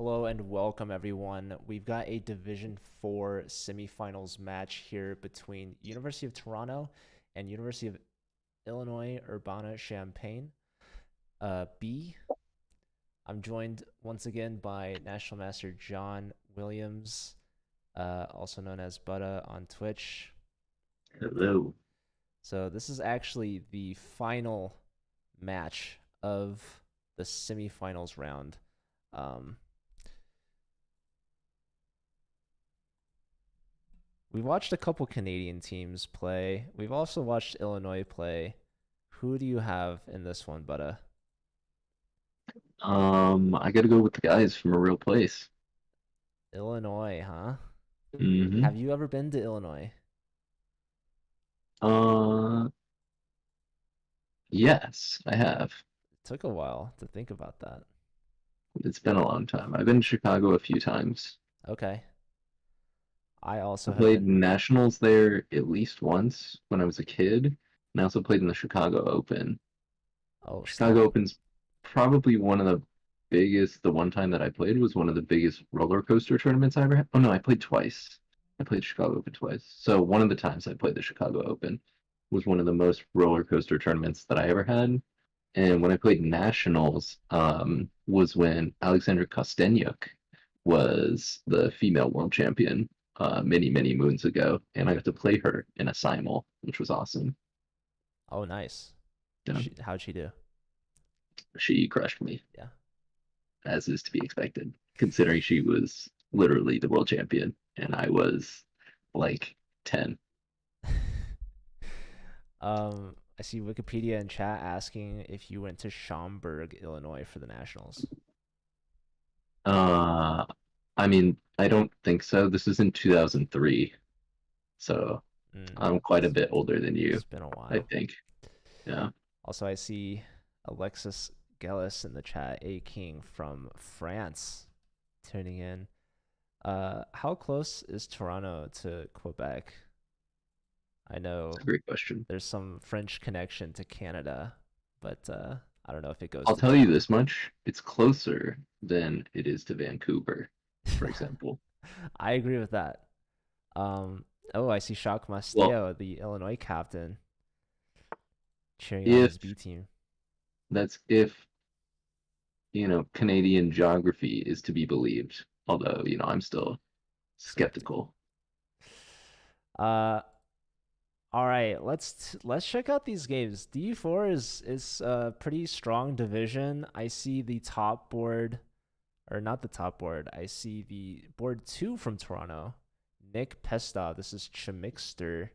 Hello and welcome everyone. We've got a Division 4 semifinals match here between University of Toronto and University of Illinois Urbana-Champaign. B. I'm joined once again by National Master John Williams, also known as Butta on Twitch. Hello. So this is actually the final match of the semifinals round. Um, We've watched a couple Canadian teams play. We've also watched Illinois play. Who do you have in this one, Butta? I gotta go with the guys from a real place. Illinois, huh? Mm-hmm. Have you ever been to Illinois? Uh, yes, I have. It took a while to think about that. It's been a long time. I've been to Chicago a few times. Okay. I I also have played been. nationals there at least once when I was a kid, and I also played in the Chicago Open. Oh, Chicago snap. Open's probably one of the biggest, the one time that I played was one of the biggest roller coaster tournaments I ever had. Oh no, I played twice. I played Chicago Open twice. So one of the times I played the Chicago Open was one of the most roller coaster tournaments that I ever had. And when I played nationals, was when Alexandra Kostenyuk was the female world champion many, many moons ago, and I got to play her in a simul, which was awesome. Oh, nice. Yeah, How'd she do? she crushed me, Yeah. as is to be expected, considering she was literally the world champion and I was like 10. I see Wikipedia in chat asking if you went to Schaumburg, Illinois for the Nationals. Uh, I mean, I don't think so. This is in 2003, so Mm, I'm quite a bit older than you, it's been a I while. think. Yeah. Also, I see Alexis Gellis in the chat, a king from France, tuning in. How close is Toronto to Quebec? I It's know a great question. there's some French connection to Canada, but I don't know if it goes I'll to tell you Toronto. this much, it's closer than it is to Vancouver, for example. I agree with that. Oh, I see Jacques Well, Masteo, the Illinois captain, cheering on if his B team. that's if, Canadian geography is to be believed, although, I'm still Skeptical. skeptical. Uh, All right, let's check out these games. D4 is a pretty strong division. I see the top board, or not the top board. I see the board two from Toronto. Nick Pestov. This is Chimixter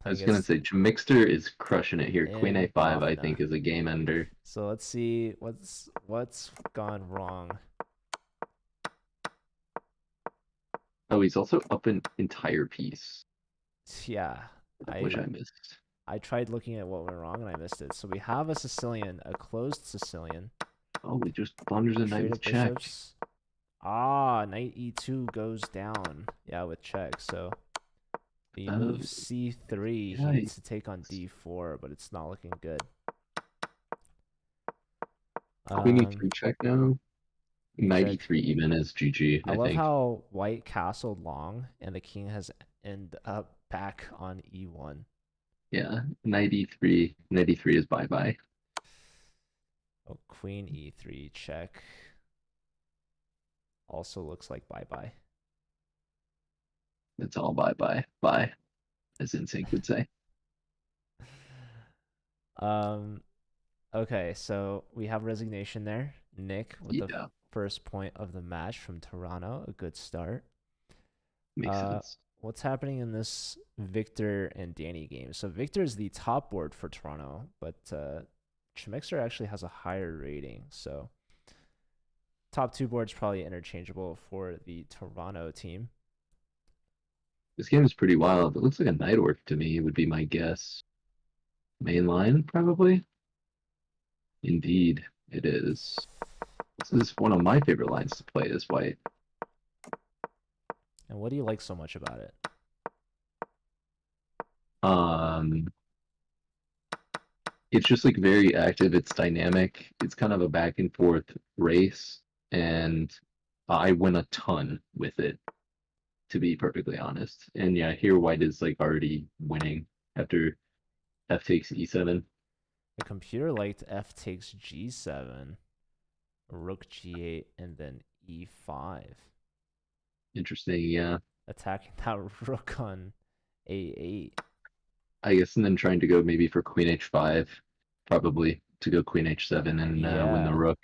I playing was gonna against say Mixter is crushing it here. Queen in A5, I Bofna. think, is a game ender. So let's see what's gone wrong. Oh, he's also up an entire piece, Yeah, which I I missed. I tried looking at what went wrong and I missed it. So we have a Sicilian, a closed Sicilian. Oh, he just blunders a knight Trade with of check. bishops. Ah, knight e2 goes down. Yeah, with check. So he Oh, moves c3. He yikes. needs to take on d4, but it's not looking good. Queen Um, E3 check now. Knight check. E3 even is GG, I I love think. how white castled long and the king has ended up back on e1. Yeah, knight E3. Knight E3 is bye-bye. Oh, queen e3 check. Also looks like bye bye. It's all bye-bye. Bye, as Insync would say. Um, okay, so we have resignation there. Nick with the Yeah, first point of the match from Toronto. A good start. makes Uh, sense. what's happening in this Victor and Danny game? So Victor is the top board for Toronto, but Chimixer actually has a higher rating. So top two boards probably interchangeable for the Toronto team. This game is pretty wild. It looks like a knight orc to me, would be my guess. Main line, probably? Indeed, it is. This is one of my favorite lines to play as white. And what do you like so much about it? Um, it's just like very active. It's dynamic. It's kind of a back and forth race, and I win a ton with it, to be perfectly honest. And yeah, here white is like already winning after f takes e7. The computer liked f takes g7, rook g8, and then e5. Interesting, yeah. Attacking that rook on a8. I guess, and then trying to go maybe for queen h5, probably to go queen h7 and win the Yeah. rook.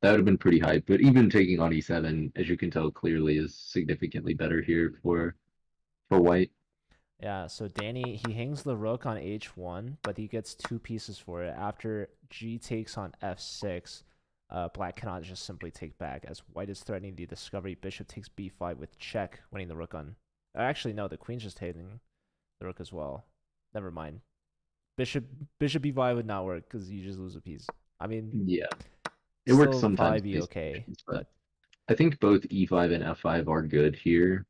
That would have been pretty hype, but even taking on e7, as you can tell clearly, is significantly better here for white. Yeah, so Danny, he hangs the rook on h1, but he gets two pieces for it. After g takes on f6, black cannot just simply take back, as white is threatening the discovery. Bishop takes b5 with check, winning the rook on... Actually, no, the queen's just taking the rook as well. Never mind. Bishop bishop b5 would not work, because you just lose a piece. I mean, Yeah, it works still sometimes probably be based okay, on but but I think both e5 and f5 are good here.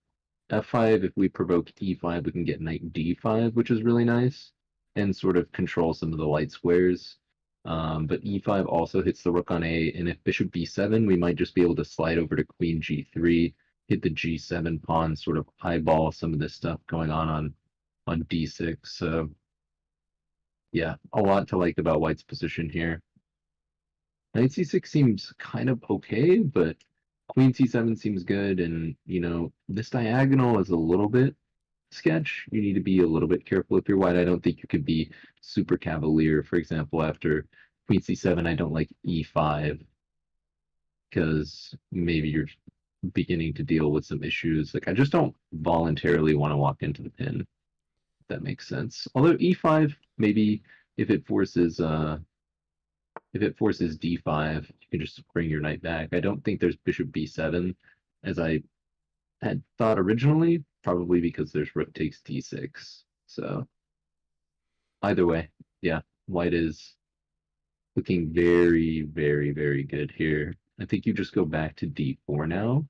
f5, if we provoke e5, we can get knight d5, which is really nice, and sort of control some of the light squares. But e5 also hits the rook on a, and if bishop b7, we might just be able to slide over to queen g3, hit the g7 pawn, sort of eyeball some of this stuff going on d6. So yeah, a lot to like about white's position here. Knight c6 seems kind of okay, but queen c7 seems good, and this diagonal is a little bit sketch. You need to be a little bit careful if you're white. I don't think you could be super cavalier. For example, after queen c7, I don't like e5 because maybe you're beginning to deal with some issues. Like I just don't voluntarily want to walk into the pin, if that makes sense. Although e5, maybe if it forces d5, you can just bring your knight back. I don't think there's bishop b7 as I had thought originally, probably because there's rook takes d6. So either way, yeah, white is looking very, very, very good here. I think you just go back to d4 now,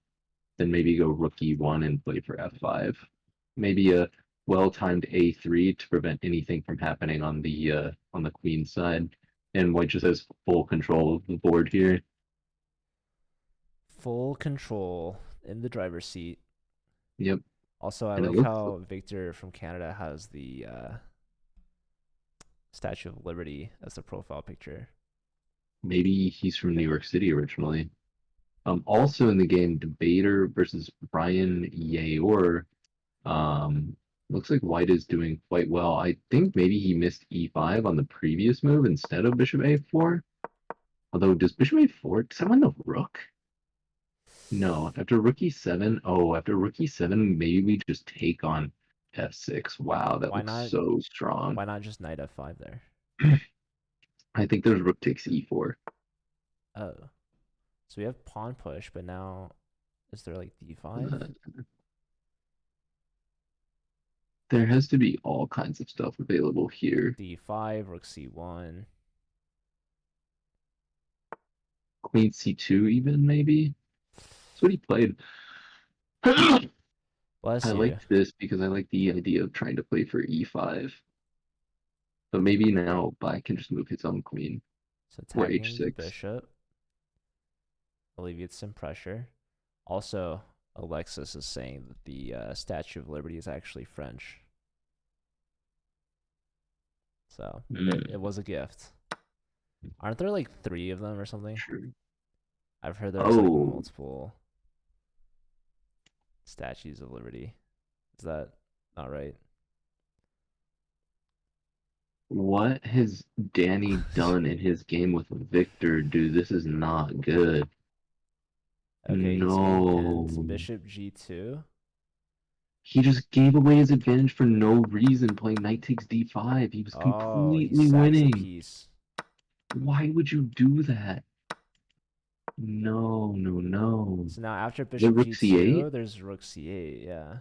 then maybe go rook e1 and play for f5. Maybe a well-timed a3 to prevent anything from happening on the queen side. And white just has full control of the board here. full control in the driver's seat. Yep. Also, I And it like looks how Victor from Canada has the Statue of Liberty as the profile picture. maybe he's from New York City originally. Also in the game, Debater versus Brian Yayor. Um, looks like white is doing quite well. I think maybe he missed e5 on the previous move instead of bishop a4. Although, does bishop a4, does that win the rook? No, after rook e7, oh, after rook e7, maybe we just take on f6. Wow, that Why looks not? so strong. Why not just knight f5 there? I think there's rook takes e4. Oh, so we have pawn push, but now is there like d5? Uh, there has to be all kinds of stuff available here. d5, rook c1. Queen c2 even, maybe? That's what he played. I Bless you. liked this because I like the idea of trying to play for e5. But maybe now black can just move his own queen So or attacking the h6. bishop alleviates some pressure. Also, Alexis is saying that the Statue of Liberty is actually French. So it Mm, was a gift. Aren't there like three of them or something? sure. I've heard there's like Oh, multiple statues of liberty. Is that not right? what has Danny done in his game with Victor, dude? This is not good. Okay, he's getting pinned. No. Bishop g2. He just gave away his advantage for no reason playing knight takes d5. He was Oh, he completely sacks a winning. piece. Why would you do that? No, no, no. So now after The bishop rook c8? g2, there's rook c8. Yeah,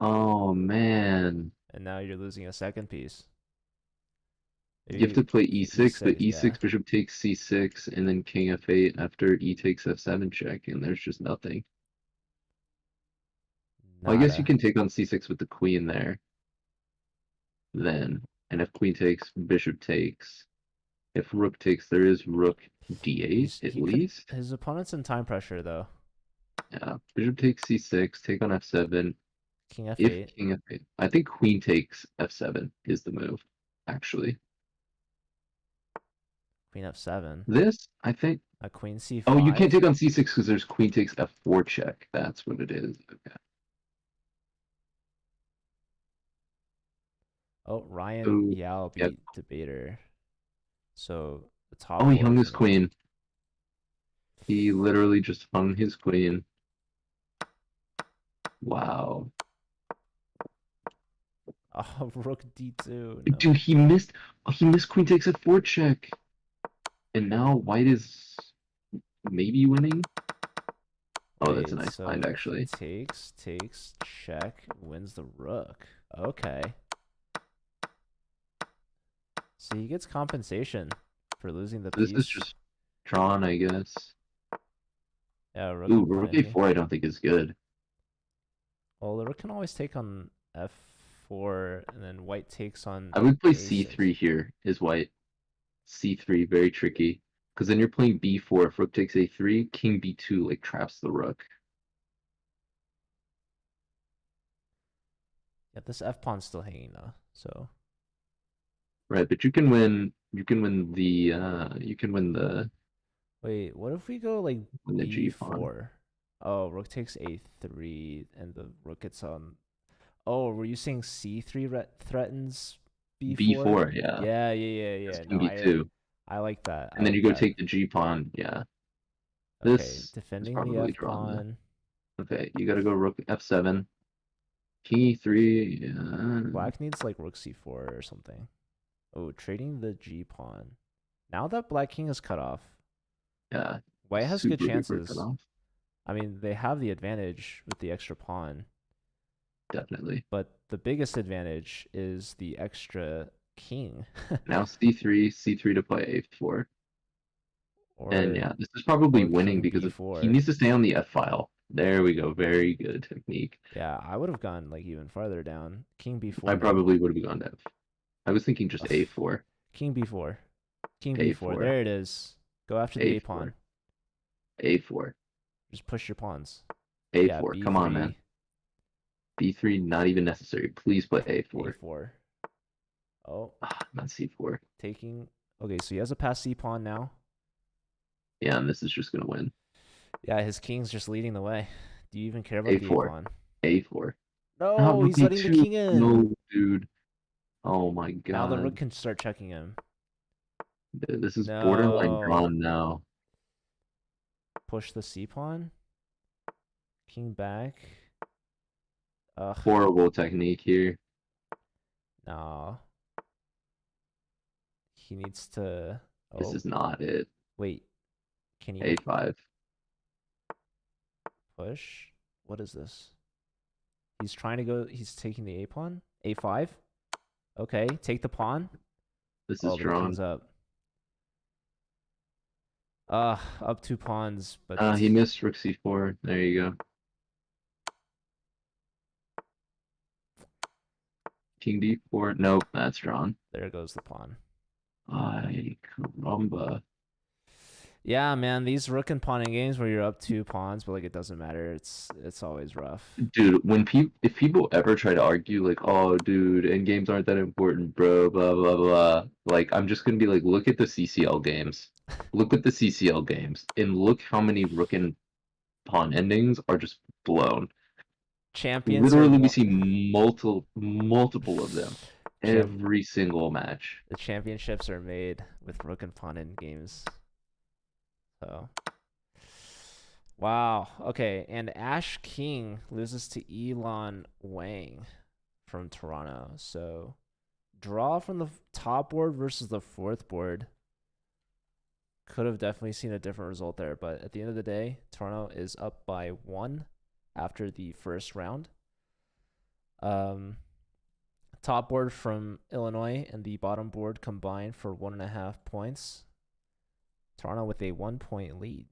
Oh, man. and now you're losing a second piece. You have Maybe to play e6, but e6. Yeah, e6 bishop takes c6, and then king f8 after e takes f7 check, and there's just nothing. Well, I guess you nada. can take on c6 with the queen there, then. And if queen takes, bishop takes. If rook takes, there is rook d8 He's at he could least. his opponent's in time pressure though. Yeah, bishop takes c6, take on f7. King If f8, king f8, I think queen takes f7 is the move, actually. queen f7, This, I think. a queen Oh, you can't c5. take on c6 because there's queen takes f4 check. That's what it is. Okay. Oh, Ryan Oh, Yao yep. beat debater. So the Oh, top he hung board his for now. queen. He literally just hung his queen. Wow. Oh, rook d2. Dude, No. he missed queen takes f4 check. And now white is maybe winning. Oh, that's a Wait, nice so find he actually. takes, check, wins the rook. Okay. So he gets compensation for losing the This is piece. just drawn, I guess. Yeah, rook Ooh, and rook pawn ending. a4 I don't think is good. Well, the rook can always take on f4, and then white takes on I would play a6. c3 here, is white. c3, very tricky. Because then you're playing b4. If rook takes a3, king b2 like traps the rook. Yeah, this f pawn's still hanging though. So Right, but you can win the wait, what if we go like g pawn. b4? Oh, rook takes a3, and the rook gets on. Oh, were you saying c3 threatens b4? b4, yeah. Yeah, yeah, yeah, That's yeah. king No, b2. I like that. I And then you like go that. take the g pawn, yeah. Okay, This is defending the probably f drawn though. pawn. Okay, you gotta go rook f7. King e3, yeah. Black needs like rook c4 or something. Oh, trading the g pawn. Now that black king is cut off, Yeah, white has good super duper cut chances. off. I mean, they have the advantage with the extra pawn, Definitely. but the biggest advantage is the extra king. Now c3, c3 to play a4. And or yeah, this is probably or winning king because if he b4. needs to stay on the f file. There we go. Very good technique. Yeah, I would have gone like even farther down. King I b4 now. probably would have gone to f. I was thinking just Ugh. a4, King b4. King b4. a4, There it is. Go after the a a4, pawn. a4, Just push your pawns. Yeah, a4. Come on, man. b3, b3, not even necessary. Please play a4. a4. Oh, Ah, not c4. taking. Okay, so he has a pass c pawn now. Yeah, and this is just gonna win. Yeah, his king's just leading the way. Do you even care about the a a4, pawn? a4. Not No, rook he's letting the a2. king in. No, dude. Oh my Now the rook god. can start checking him. This is borderline No. drawn now. Push the c pawn. King back. Ugh. Horrible technique here. No. He needs to. This Oh, is not it. wait. Can he a5. push? What is this? He's trying to go. He's taking the a pawn. a5. Okay, take the pawn. This is Oh, but the king's drawn. up. Up two pawns, but He missed rook c4. There you go. King d4. Nope, that's drawn. there goes the pawn. Ay, caramba. Yeah, man, these rook and pawning games where you're up two pawns, but like it doesn't matter. It's always rough. Dude, if people ever try to argue like, oh, dude, and games aren't that important, bro, blah blah blah. Like, I'm just gonna be like, look at the CCL games. Look at the CCL games, and look how many rook and pawn endings are just blown. Champions are Literally, we one. see multiple of them Champ. every single match. The championships are made with rook and pawn in games. So. Wow. Okay, and Ash King loses to Elon Wang from Toronto. So draw from the top board versus the fourth board. Could have definitely seen a different result there, but at the end of the day, Toronto is up by 1 after the first round. Um, top board from Illinois and the bottom board combined for 1.5 points. Toronto with a 1-point lead.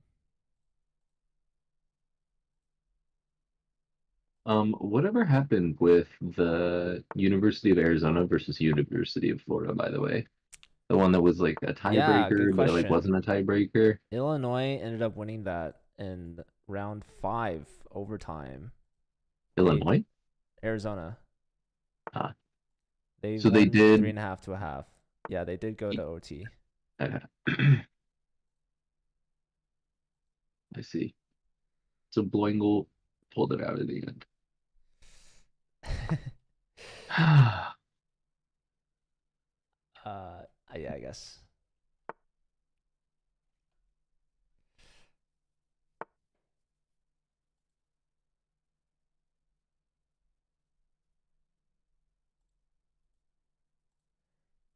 Whatever happened with the University of Arizona versus University of Florida, by the way? The one that was like a Yeah, good tiebreaker, but it like question. wasn't a tiebreaker. Illinois ended up winning that in round 5 overtime. They Illinois. Arizona. Ah, They so they won three did. and a half to a half. Yeah, they did go to OT. Okay. I see. So Bloingle pulled it out at the end. Yeah, I guess.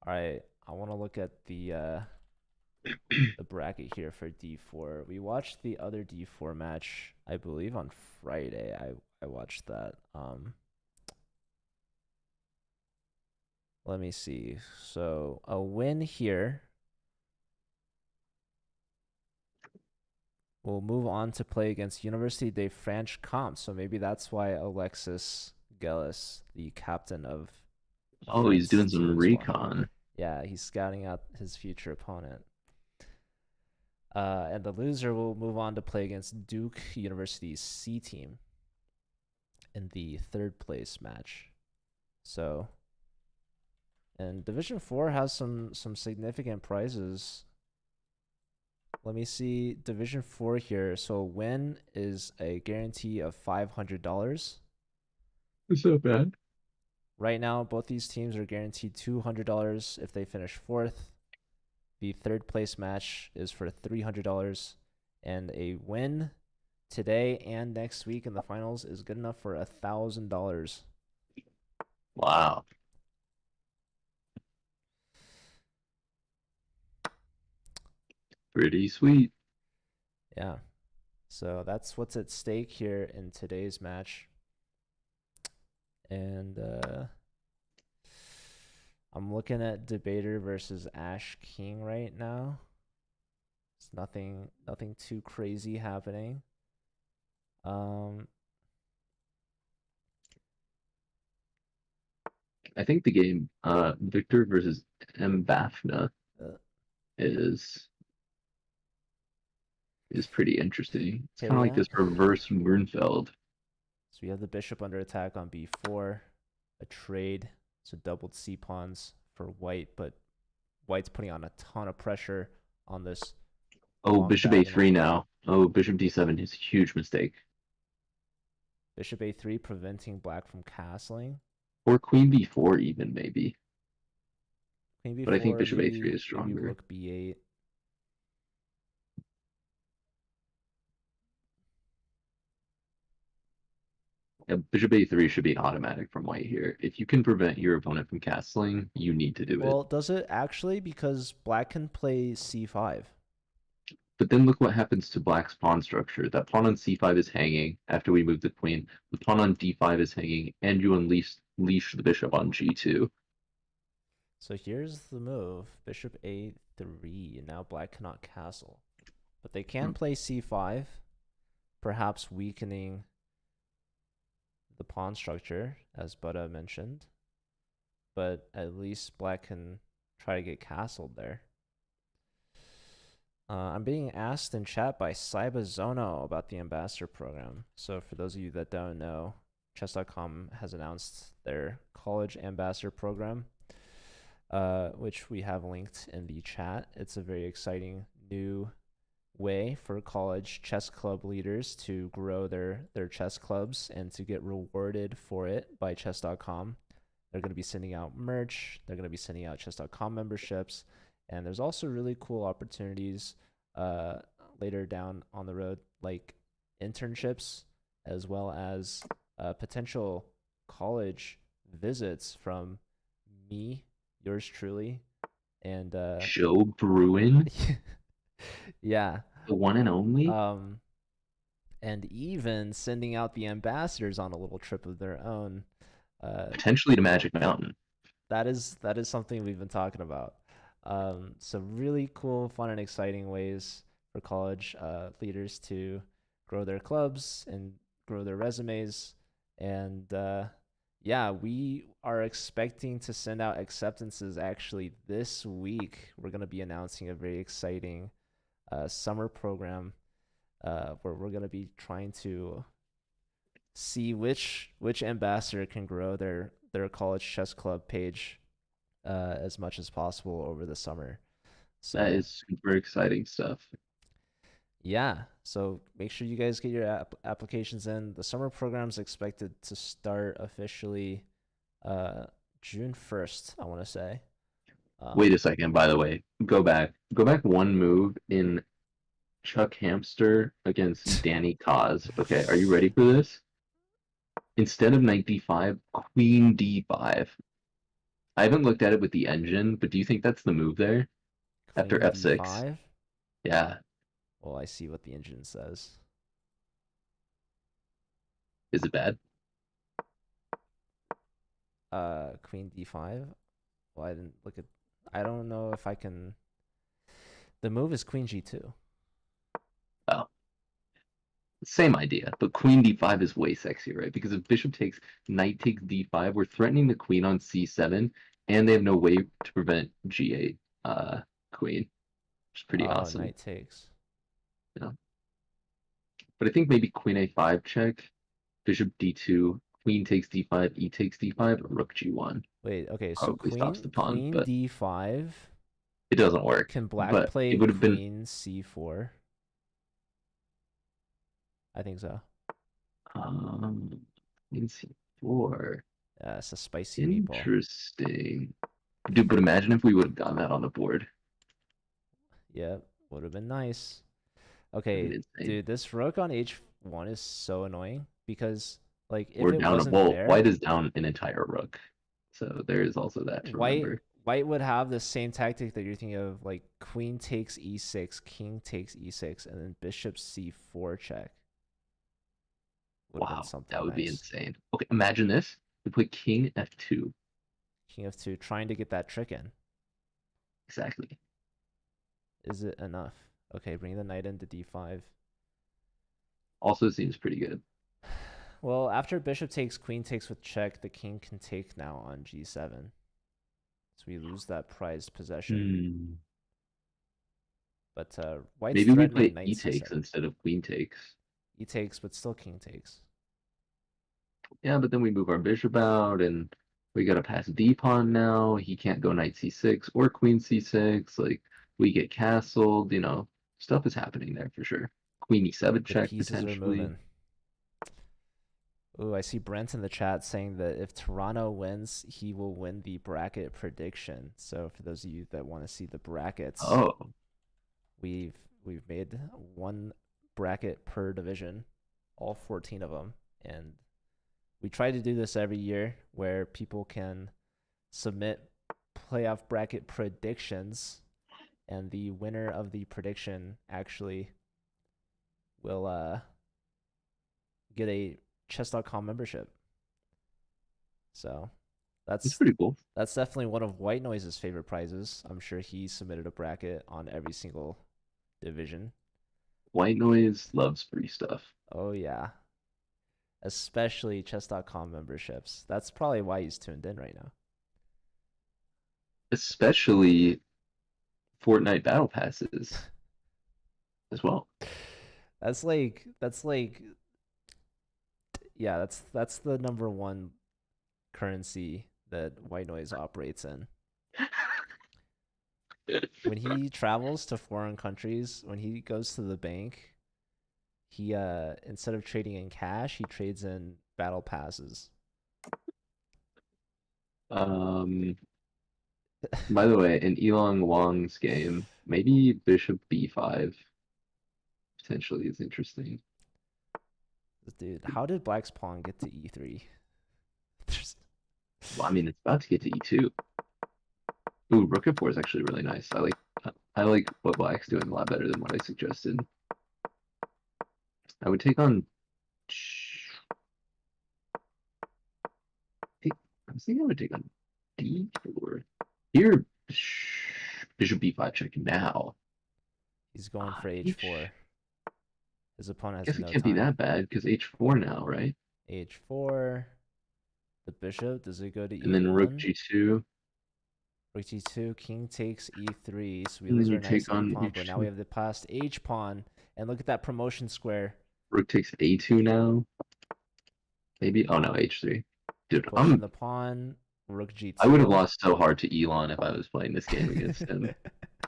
All right, I want to look at the bracket here for D4. We watched the other D4 match, I believe, on Friday. I watched that. Let me see. So a win here will move on to play against Université de Franche-Comté. So maybe that's why Alexis Gellis, the captain of the Oh, he's France doing some teams, won. recon. Yeah, he's scouting out his future opponent. And the loser will move on to play against Duke University's C team in the third place match. So, and Division 4 has some significant prizes. Let me see Division 4 here. So a win is a guarantee of $500. It's not bad. Right now, both these teams are guaranteed $200 if they finish fourth. The third place match is for $300, and a win today and next week in the finals is good enough for $1,000. Wow. Pretty sweet. Yeah. So that's what's at stake here in today's match. And I'm looking at Debater versus Ash King right now. It's nothing too crazy happening. Um I think the game Victor versus Mbafna uh, is pretty interesting. It's kind okay, of like yeah. this reverse Grunfeld. So we have the bishop under attack on b4, a trade, so doubled c pawns for white, but white's putting on a ton of pressure on this Oh, long bishop a3 diagonal. now. Oh, bishop d7 is a huge mistake. Bishop a3 preventing black from castling. Or queen b4 even maybe. Queen But I think b4, bishop a3 is maybe stronger. rook b8. Yeah, bishop a3 should be automatic from white here. If you can prevent your opponent from castling, you need to do it. Well, does it actually? Because black can play c5. But then look what happens to black's pawn structure. That pawn on c5 is hanging after we move the queen. The pawn on d5 is hanging, and you unleash the bishop on g2. So here's the move. Bishop a3. Now black cannot castle. But they can play c5, perhaps weakening the pawn structure, as Buddha mentioned. But at least black can try to get castled there. I'm being asked in chat by Saiba Zono about the ambassador program. So for those of you that don't know, chess.com has announced their college ambassador program, which we have linked in the chat. It's a very exciting new way for college chess club leaders to grow their chess clubs and to get rewarded for it by chess.com. They're going to be sending out merch. They're going to be sending out chess.com memberships. And there's also really cool opportunities uh, later down on the road, like internships, as well as potential college visits from me, yours truly, and Joe Bruin, yeah, the one and only. um, and even sending out the ambassadors on a little trip of their own. Potentially to Magic Mountain. That is something we've been talking about. So really cool, fun, and exciting ways for college leaders to grow their clubs and grow their resumes, and Yeah, we are expecting to send out acceptances actually this week. We're going to be announcing a very exciting summer program where we're going to be trying to see which ambassador can grow their college chess club page as much as possible over the summer. That So is super exciting stuff. yeah, so make sure you guys get your applications in. The summer program's expected to start officially uh, June 1st, I want to say. Wait Um, a second, by the way. Go back one move in Chuck Hamster against Danny Kaz. Okay, are you ready for this? Instead of knight d5, queen d5. I haven't looked at it with the engine, but do you think that's the move there after Queen f6? d5. Yeah. Well, I see what the engine says. Is it bad? Queen d5. Well, I didn't look at. I don't know if I can. The move is queen g2. Oh, same idea, but queen d5 is way sexier, right? Because if bishop takes, knight takes d5, we're threatening the queen on c7, and they have no way to prevent g8 queen, which is pretty Oh, awesome. knight takes. Yeah. But I think maybe queen a5 check, bishop d2, queen takes d5, e takes d5, rook g1. Wait, okay, so Probably stops the pawn, queen but d5. it doesn't work. Can black But play it would have been queen c4? I think so. queen c4. Yeah, it's a spicy meatball. Interesting. Dude, but imagine if we would have gotten that on the board. Yeah, would have been nice. That'd Okay, been insane. dude, this rook on h1 is so annoying because, like, if We're it down a wasn't well, there, white is down an entire rook. So there is also that to white remember. white would have the same tactic that you're thinking of, like queen takes e6, king takes e6, and then bishop c4 check. Would have been Wow, that something would be nice. insane. Okay, imagine this. We play king f2. King f2, trying to get that trick in. Exactly. Is it enough? Okay, bring the knight into d5. Also seems pretty good. Well, after bishop takes, queen takes with check, the king can take now on g7. So we lose that prized possession. Hmm. But white's Maybe we threatening play knight e takes c7. instead of queen takes. E takes, but still king takes. Yeah, but then we move our bishop out and we gotta pass d pawn now. He can't go knight c6 or queen c6. Like we get castled, stuff is happening there for sure. Queen e7 The check pieces are potentially. moving. Ooh, I see Brent in the chat saying that if Toronto wins, he will win the bracket prediction. So for those of you that want to see the brackets, Oh, we've we've made one bracket per division, all 14 of them, and we try to do this every year where people can submit playoff bracket predictions, and the winner of the prediction actually will get a chess.com membership. So that's that's pretty cool. that's definitely one of White Noise's favorite prizes. I'm sure he submitted a bracket on every single division. White noise loves free stuff. Oh yeah, especially chess.com memberships. That's probably why he's tuned in right now. Especially Fortnite battle passes as well. That's like yeah, that's the number one currency that White Noise operates in. When he travels to foreign countries, when he goes to the bank, he instead of trading in cash, he trades in battle passes. Um, by the way, in Elon Wang's game, maybe bishop b5 potentially is interesting. Dude, how did Black's pawn get to e3? Well, I mean, it's about to get to e2. Ooh, rook f4 is actually really nice. I like what black's doing a lot better than what I suggested. I would take on. I was thinking I would take on d4. Here, bishop b5 check now. He's going for H. h4. His opponent I has guess it no can't be time. that bad because h4 now, right? h4. the bishop. Does it go to and then rook e1? g2, Rook g2, king takes e3, so we and then lose you our nice take e on pawn, but now we h2. have the passed h pawn, and look at that promotion square. Rook takes a2 now. Maybe. Oh no, h3. Dude, Push in the pawn, rook I would have g2. lost so hard to Elon if I was playing this game against him.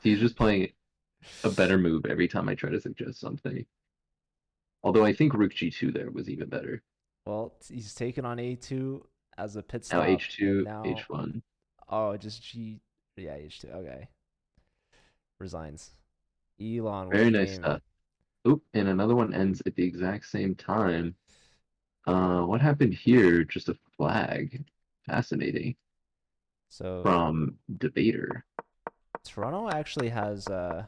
He's just playing a better move every time I try to suggest something. Although I think rook g2 there was even better. Well, he's taken on a2 as a pit Now stop, and h2, now, h1. oh, just yeah, h2. Okay, resigns. Elon, what a Very nice game. stuff. Oop, and another one ends at the exact same time. What happened here? Just a flag. Fascinating. So From Debater. Toronto actually has they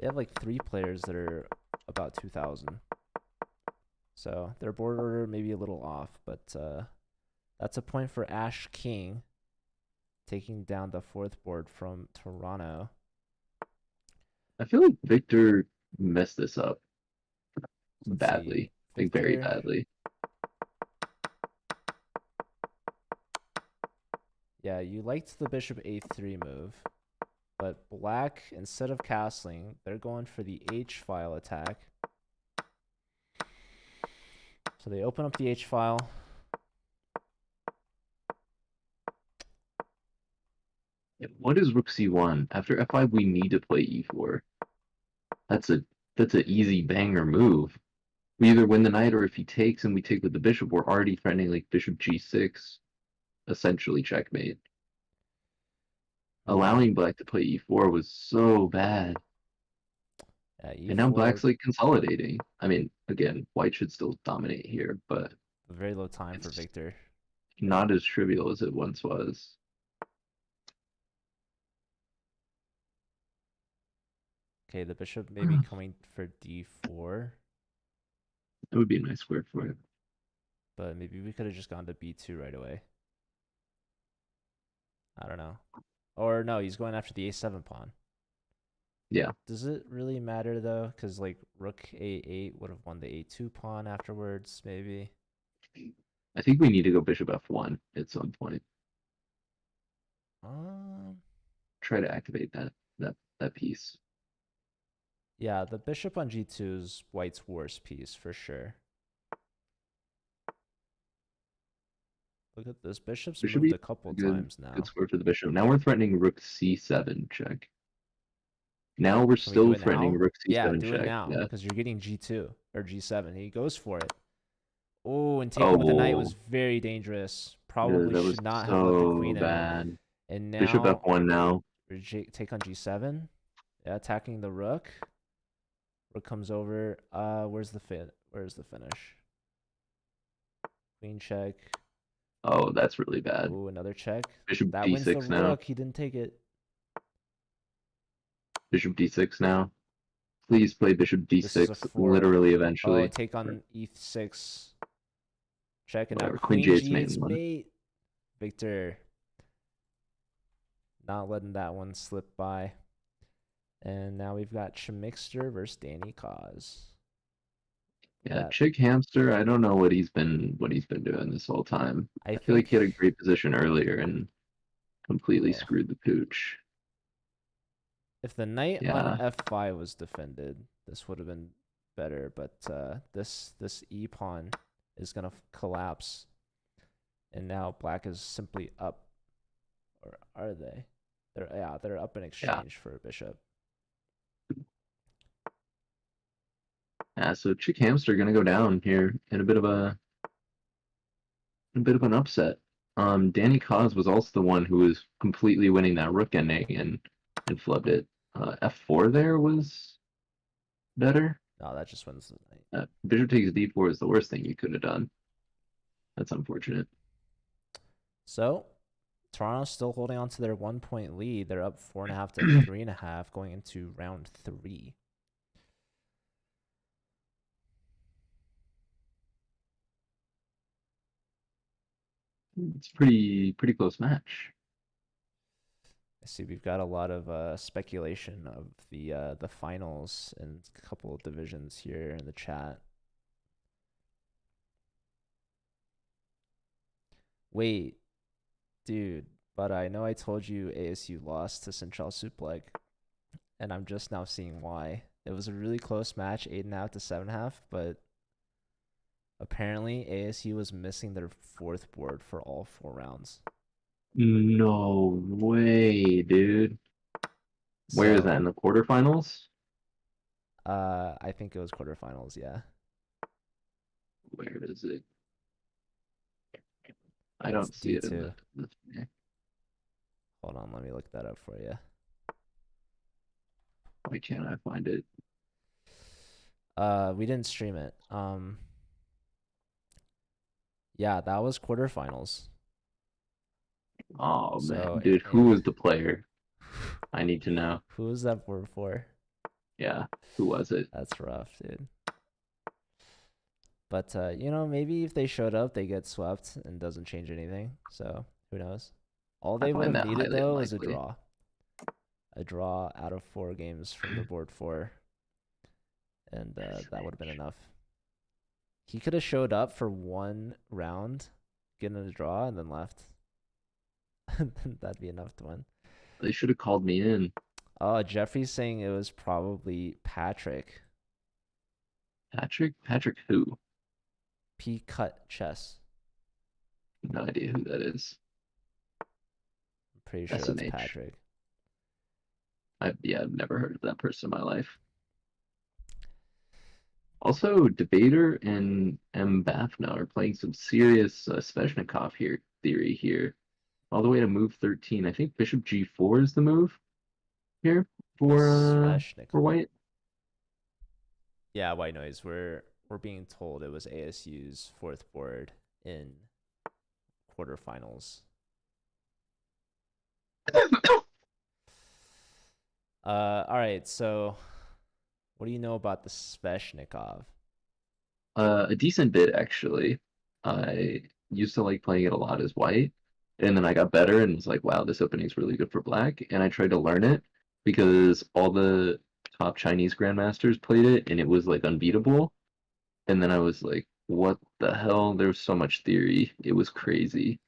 have like 3 players that are about 2,000. So their board order may be a little off, but that's a point for Ash King, taking down the 4th board from Toronto. I feel like Victor messed this up So let's see. badly. I think very Victor, badly. yeah, you liked the bishop a3 move, but black, instead of castling, they're going for the h file attack. So they open up the h file. What is rook c1? After f5, we need to play e4. That's a that's an easy banger move. We either win the knight, or if he takes and we take with the bishop, we're already threatening like bishop g6, essentially checkmate. Yeah, Allowing black to play e4 was so bad. yeah, And now e4, black's like consolidating. I mean, again, white should still dominate here, but a very low time for it's Victor. not as trivial as it once was. Okay, the bishop may be coming for d4, It would be a nice square for it. but maybe we could have just gone to b2 right away. I don't know. Or no, he's going after the a7 pawn. Yeah, Does it really matter though? Because like rook a8 would have won the a2 pawn afterwards, maybe. I think we need to go bishop f1 at some point. Um, Try to activate that piece. yeah, the bishop on g2 is white's worst piece for sure. Look at this. Bishop's Bishop moved e a couple good times good now. square for the bishop. Now we're threatening rook c7 check. Now we're Can we do still it threatening now? rook Yeah, c7 do it check. now Yeah. because you're getting g2 or g7. He goes for it. Oh, and taking with the knight was Oh, very dangerous. Probably dude, that was should not have let the so queen in. bad. And Bishop now f1 now. take on g7. Yeah, attacking the rook. Rook comes over. Where's the Where's the finish? Queen check. Oh, that's really bad. Ooh, another check. Bishop That wins the d6 now. rook. He didn't take it. Bishop d6 now. Please play bishop This is a d6 4. literally Oh, eventually. take on e6. Check, and now Whatever. Queen queen g8's g main is one. mate. Victor not letting that one slip by. And now we've got Chmixter versus Danny Cause. Yeah, That Chick Hamster, I don't know what he's been doing this whole time. I I feel like think, he had a great position earlier and completely yeah. screwed the pooch. If the knight on Yeah. f5 was defended, this would have been better. But this e pawn is gonna collapse, and now black is simply up. Or are they? They're up in Yeah. exchange for a bishop. Yeah, so Chick Hamster gonna go down here in a bit of an upset. Danny Cos was also the one who was completely winning that rook ending and flubbed it. F4 there was better. No, that just wins the night. Bishop takes d4 is the worst thing you could have done. That's unfortunate. So Toronto's still holding on to their 1 point lead. They're up 4.5 to 3.5 going into round 3. It's pretty close match. I see we've got a lot of speculation of the finals and a couple of divisions here in the chat. Wait, dude, but I know I told you ASU lost to Central Supleg, and I'm just now seeing why. It was a really close match, 8.5 to 7.5, but apparently ASU was missing their fourth board for all 4 rounds. No way, dude. Where is that, So, in the quarterfinals? I think it was quarterfinals, yeah. Where is it? I It's don't see it in D2. the. Hold on, let me look that up for you. Why can't I find it? We didn't stream it. Yeah, that was quarterfinals. Oh man, So, dude, who was the player? I need to know. who was that board for? Yeah, who was it? That's rough, dude. But maybe if they showed up, they get swept and doesn't change anything. So who knows? All I they would find have that needed highly though was a unlikely. draw. A draw out of 4 games from the board four, and that would have been enough. He could have showed up for 1 round, getting a draw, and then left. That'd be enough to win. They should have called me in. Oh, Jeffrey's saying it was probably Patrick. Patrick? Patrick who? P cut chess. No idea who that is. I'm pretty sure that's SMH. Patrick. I've never heard of that person in my life. Also, Debater and M. Bafna are playing some serious Sveshnikov here theory here. All the way to move 13. I think Bishop G4 is the move here for Sveshnikov. White. Yeah, white noise. We're being told it was ASU's fourth board in quarterfinals. All right. So, what do you know about the Sveshnikov? A decent bit actually. I used to like playing it a lot as White, and then I got better and was like, wow, this opening is really good for Black. And I tried to learn it because all the top Chinese grandmasters played it, and it was like unbeatable. And then I was like, what the hell? There's so much theory. It was crazy.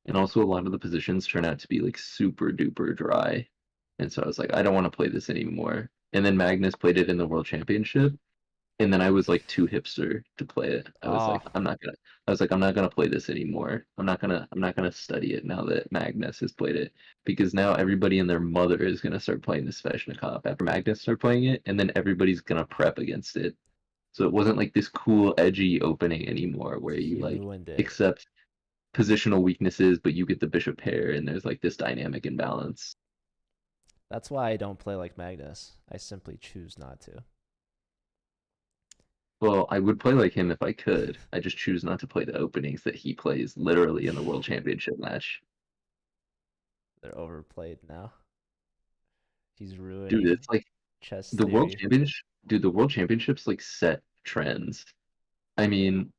And also a lot of the positions turn out to be like super duper dry. And so I was like, I don't want to play this anymore. And then Magnus played it in the World Championship, and then I was like too hipster to play it. Oh, I was like, I'm not gonna play this anymore. I'm not gonna study it now that Magnus has played it. Because now everybody and their mother is gonna start playing the Sveshnikov after Magnus started playing it, and then everybody's gonna prep against it. So it wasn't like this cool, edgy opening anymore where you he like ruined it. accept positional weaknesses, but you get the bishop pair, and there's like this dynamic imbalance. That's why I don't play like Magnus. I simply choose not to. Well, I would play like him if I could. I just choose not to play the openings that he plays literally in the World Championship match. They're overplayed now. He's Dude, ruining it's like chess the World theory. Championship, dude, the World Championships like set trends. I mean,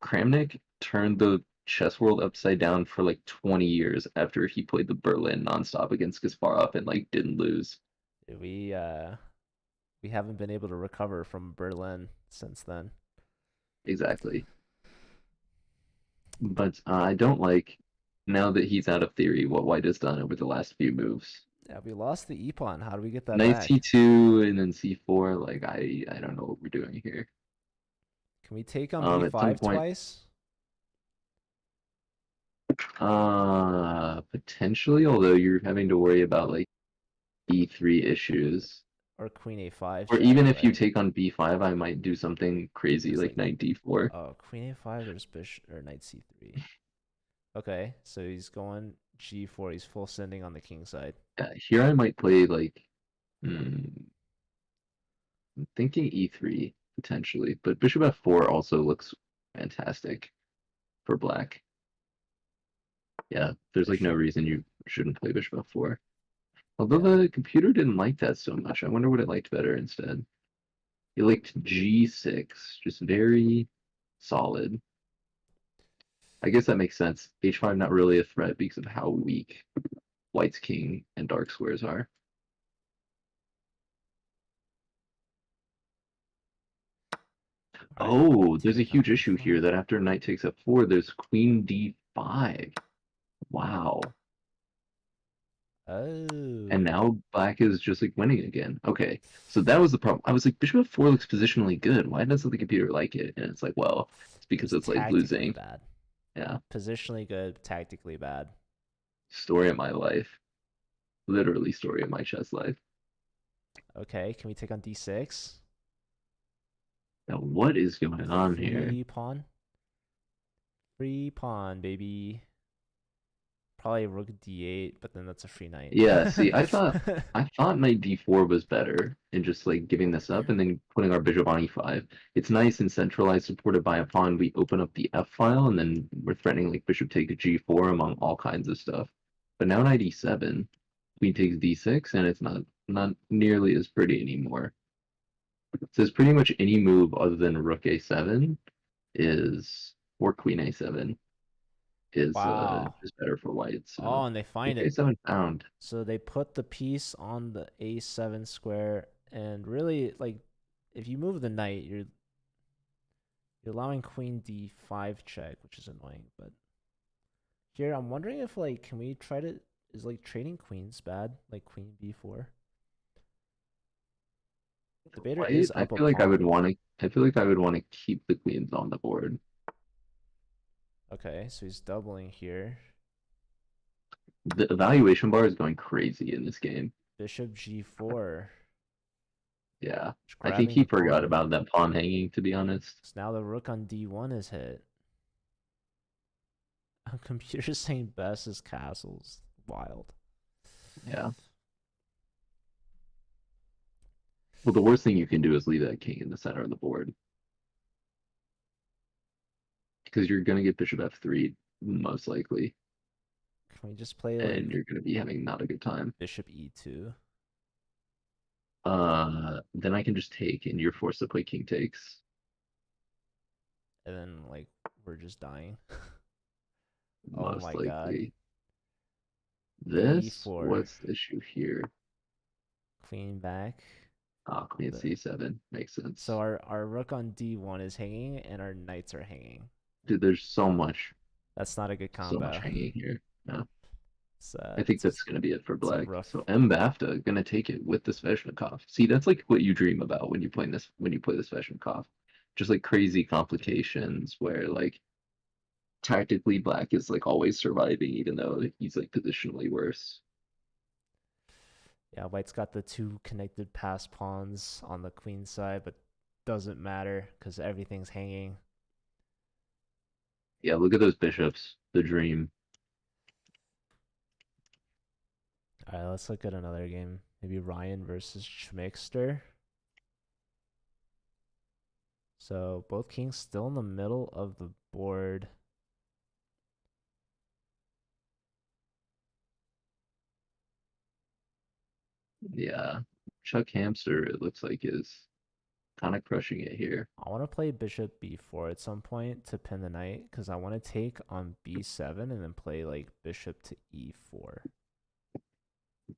Kramnik turned the chess world upside down for like 20 years after he played the Berlin nonstop against Kasparov and like didn't lose. We haven't been able to recover from Berlin since then. Exactly. But I don't like now that he's out of theory what White has done over the last few moves. Yeah, we lost the E pawn. How do we get that Knight back? C2 and then C4, like I don't know what we're doing here. Can we take on At some B5 point, twice? potentially, although you're having to worry about like E3 issues. Or Queen A5 Or check, even if you right? take on B5, I might do something crazy There's like like, Knight D4. oh, Queen A5, there's Bishop or Knight C3. Okay, so he's going G4. He's full sending on the king side. Yeah, here I might play like, hmm, I'm thinking E3 potentially, but Bishop F4 also looks fantastic for black. Yeah, there's like no Bishop. reason you shouldn't play Bishop F4. Although Yeah. the computer didn't like that so much. I wonder what it liked better instead. It liked G6, just very solid. I guess that makes sense. H5 not really a threat because of how weak White's king and dark squares are. All right. Oh, there's a Take on huge issue here B5. that after knight takes f4, there's queen d5. Wow. And Oh, now black is just like winning again. Okay. So that was the problem. I was like, bishop f4 looks positionally good. Why doesn't the computer like it? And it's like, well, it's it because was it's like tactically losing. bad. Yeah. Positionally good, tactically bad. Story of my life. Literally story of my chess life. Okay, can we take on d6? Now what is going on here? Free pawn. Free pawn, baby. Probably rook d8, but then that's a free knight. Yeah, see, I thought knight d4 was better and just like giving this up and then putting our bishop on e5. It's nice and centralized, supported by a pawn. We open up the f file and then we're threatening like bishop take g4 among all kinds of stuff. But now knight e7, queen takes d6, and it's not nearly as pretty anymore. It says pretty much any move other than rook a7 is or queen a7 is Wow. just better for white. Oh, So and they rook find it. a7 found. So they put the piece on the a7 square, and really, like, if you move the knight, you're allowing queen d5 check, which is annoying. But here, I'm wondering if like, can we try to is like trading queens bad, like queen b4? The debater White, is I up a feel like I would pawn. want to. I feel like I would want to keep the queens on the board. Okay, so he's doubling here. The evaluation bar is going crazy in this game. Bishop g4. Yeah, Just I think grabbing he the forgot pawn. about that pawn hanging. To be honest, So now the rook on d1 is hit. A computer saying best is castles. Wild. yeah. Well, the worst thing you can do is leave that king in the center of the board because you're gonna get bishop f3 most likely, Can we just play and like you're gonna be having not a good time. bishop e2? Then I can just take, and you're forced to play king takes. And then like we're just dying. Oh Most my god. likely. This, e4. what's the issue here? Queen back. Ah, queen The c7 makes So sense. our rook on d1 is hanging and our knights are hanging. Dude, there's That's not a good so much combo. hanging here. Yeah, It's I think it's that's gonna be it for it's a black. rough. So M BAFTA gonna take it with the Sveshnikov. See, that's like what you dream about when you play this when you play the Sveshnikov. Just like crazy complications where like tactically black is like always surviving even though he's like positionally worse. Yeah, white's got the two connected pass pawns on the queen side, but doesn't matter because everything's hanging. Yeah, look at those bishops. The dream. All right, let's look at another game. Maybe Ryan versus Schmixter. So both kings still in the middle of the board. Yeah. Chuck Hamster, it looks like, is kind of crushing it here. I want to play bishop b4 at some point to pin the knight because I want to take on b7 and then play like bishop to e4.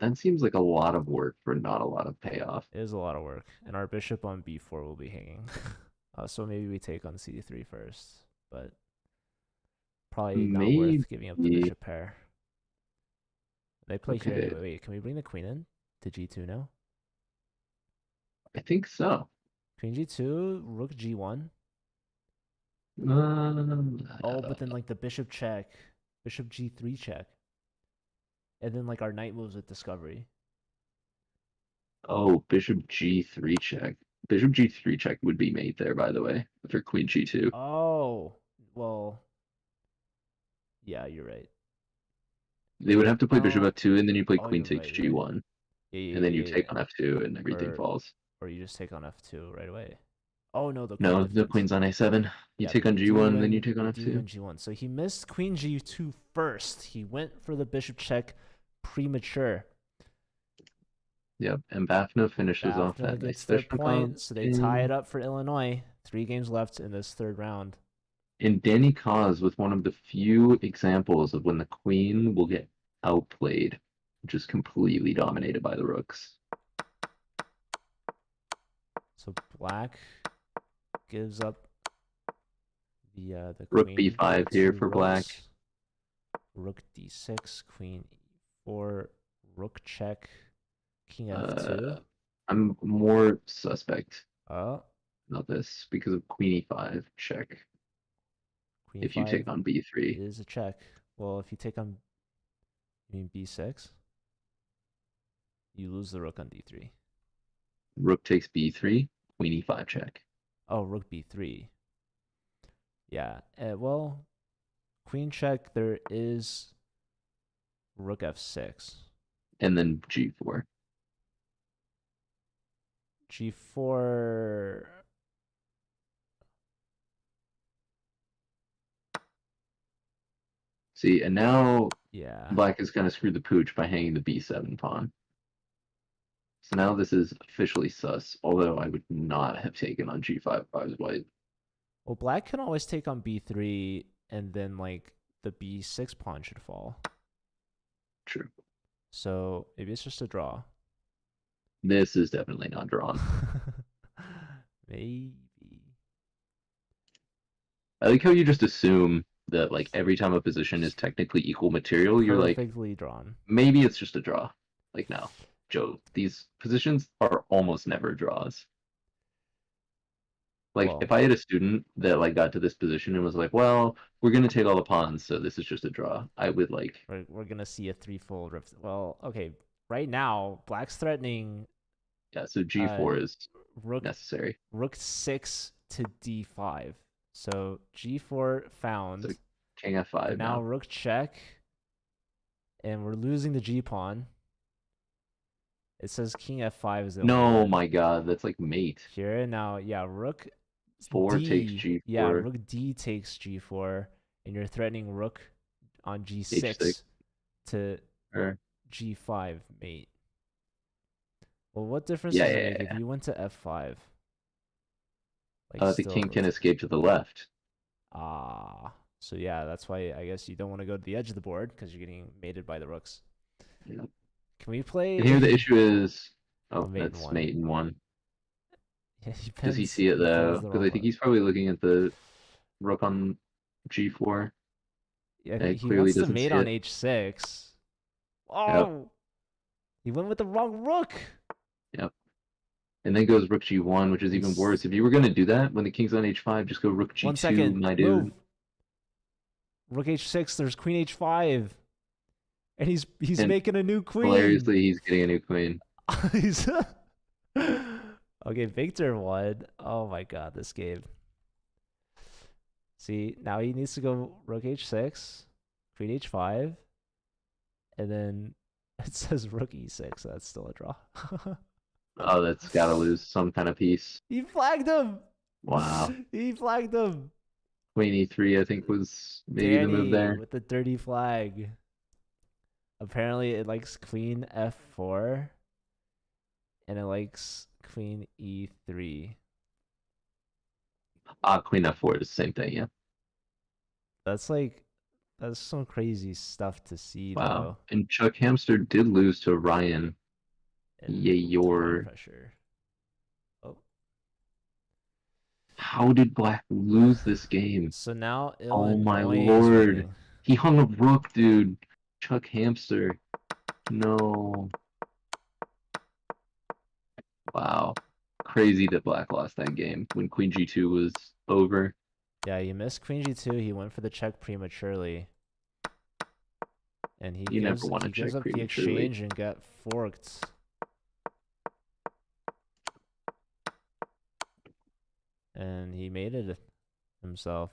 That seems like a lot of work for not a lot of payoff. It is a lot of work, and our bishop on b4 will be hanging. So maybe we take on c3 first, but probably not Maybe. worth giving up the bishop pair. They play here Okay, anyway. Wait, can we bring the queen in to g2 now? I think so. Queen g2, rook g1. Um, Oh, but then like the bishop check, bishop g3 check, and then like our knight moves with discovery. oh, bishop g3 check. Bishop g3 check would be mate there, by the way, for queen g2. Oh, well, yeah, you're right. They would Wait, have to play bishop oh, f2, and then you play oh, queen you're takes right, you're right. g1, Yeah, yeah, and then you yeah, yeah, take yeah. on f2, and everything Or falls. or you just take on f2 right away. Oh no, the queen No, the defends. queen's on a7. You Yeah, take on g1, then you take on we do f2. win g1. So he missed queen g2 first. He went for the bishop check premature. Yep, and Bafna finishes off BAFTA that nice gets their Sveshnikov. point, so they tie it up for Illinois. 3 games left in this third round. And Danny Kaz with one of the few examples of when the queen will get outplayed, just completely dominated by the rooks. So black gives up the Rook queen to the b5 here two for black. rooks. Rook d6, queen e4, rook check, king f2. Uh, I'm more suspect Oh, about this because of queen e5 check. queen If you e5 take on b3, is a check. Well, if you take on, you mean b6, you lose the rook on d3. rook takes b3, queen e5 check, Oh, rook b3. Yeah. Well, queen check, there is rook f6. and then g4. G4. See, and now Yeah. black has kind of screwed the pooch by hanging the b7 pawn. So now this is officially sus, although I would not have taken on g5 if I was white. Well, black can always take on b3, and then like the b6 pawn should fall. True. So maybe it's just a draw. This is definitely not drawn. Maybe. I like how you just assume that like every time a position is technically equal material, you're like, Perfectly drawn. maybe it's just a draw. Like no, Joe, these positions are almost never draws. Like Well, if I had a student that like got to this position and was like, well, we're gonna take all the pawns, so this is just a draw, I would like, we're gonna see a threefold rift. Well, okay. Right now, black's threatening yeah, so uh g4 is rook necessary. rook 6 to d5. So g4 So found, king but f5 now now. rook check, and we're losing the g pawn. It says king f5 is the only No, one my God, that's like mate. here. Now, yeah, rook 4 takes d. Yeah, g4, rook d takes g4, and you're threatening rook on h6, g6 to or g5 mate. Well, what difference yeah, does it yeah, make if yeah. you went to f5? Like, The still king goes can to escape to the left. ah. So yeah, that's why I guess you don't want to go to the edge of the board because you're getting mated by the rooks. Yeah. Can we And here play the issue is, a oh, mate in that's one? mate in one. Yeah, Does he see it he pins though? the Because I wrong think one. he's probably looking at the rook on g4. Yeah, And it he clearly wants to doesn't mate see on it. h6. Yep, Oh, he went with the wrong rook. yep. And then goes rook g1, which is even He's worse. If you were going to do that when the king's on h5, just go rook 1 second. g2, my Move. dude. Rook h6. There's queen h5, and he's And making a new queen. hilariously, he's getting a new queen. He's okay. Victor won. Oh my god, this game. See, now he needs to go rook h6, queen h5, and then it says rook e6. That's still a draw. Oh, that's got to lose some kind of piece. He flagged him. Wow. He flagged him. Queen e3, I think, was maybe the move Danny there. with the dirty flag. Apparently, it likes queen f4, and it likes queen e3. Queen f4 is the same thing, yeah. That's like that's some crazy stuff to see Wow. though. And Chuck Hamster did lose to Ryan And divine Yayor. pressure. Oh, How did Black lose this game? so now Oh my Illinois is lord. winning. He hung a rook, dude. Chuck Hamster. No. Wow. Crazy that Black lost that game when Queen G2 was over. Yeah, he missed queen g2. He went for the check prematurely, and You never want to he gives check up the prematurely. exchange and got forked. And he made it himself.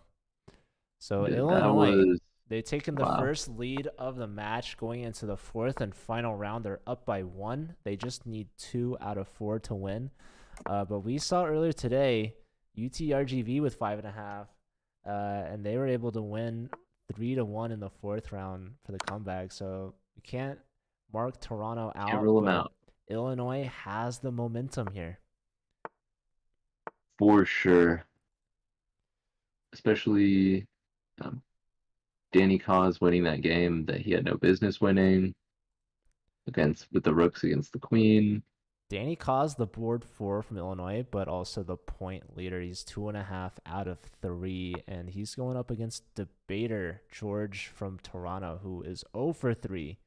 So Dude, that Illinois, was they've taken the wow. first lead of the match going into the fourth and final round. They're up by 1. They just need 2 out of 4 to win. But we saw earlier today UTRGV with 5.5, and they were able to win 3-1 in the fourth round for the comeback. So we can't mark Toronto Can't out, rule him but out. Illinois has the momentum here. For sure. Especially Danny Cause winning that game that he had no business winning with the rooks against the queen. Danny Kaz, the board four from Illinois, but also the point leader. He's 2.5 out of 3, and he's going up against debater George from Toronto, who is 0 for 3.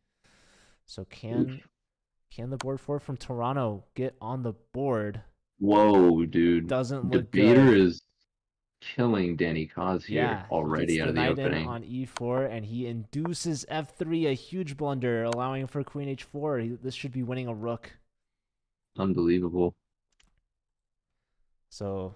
So can the board four from Toronto get on the board? Whoa, dude. Doesn't look Debater good. is killing Danny Kaz here Yeah, he gets already out the of the knight in opening. on e4, and he induces f3, a huge blunder, allowing for queen h4. This should be winning a rook. Unbelievable. So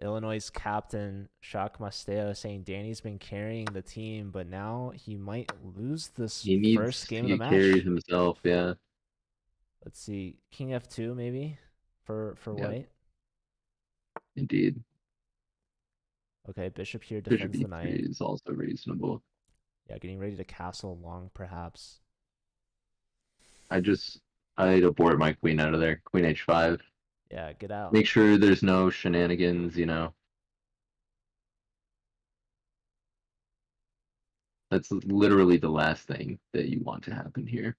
Illinois' captain Jacques Masteo saying Danny's been carrying the team, but now he might lose this He first needs game to of the get carried match. himself, yeah. Let's see, king f2 maybe for Yeah, white. indeed. Okay, bishop here Bishop defends the e3 knight. is also reasonable. Yeah, getting ready to castle long perhaps. I just I'd abort my queen out of there. Queen h5. Yeah, get out. Make sure there's no shenanigans. That's literally the last thing that you want to happen here.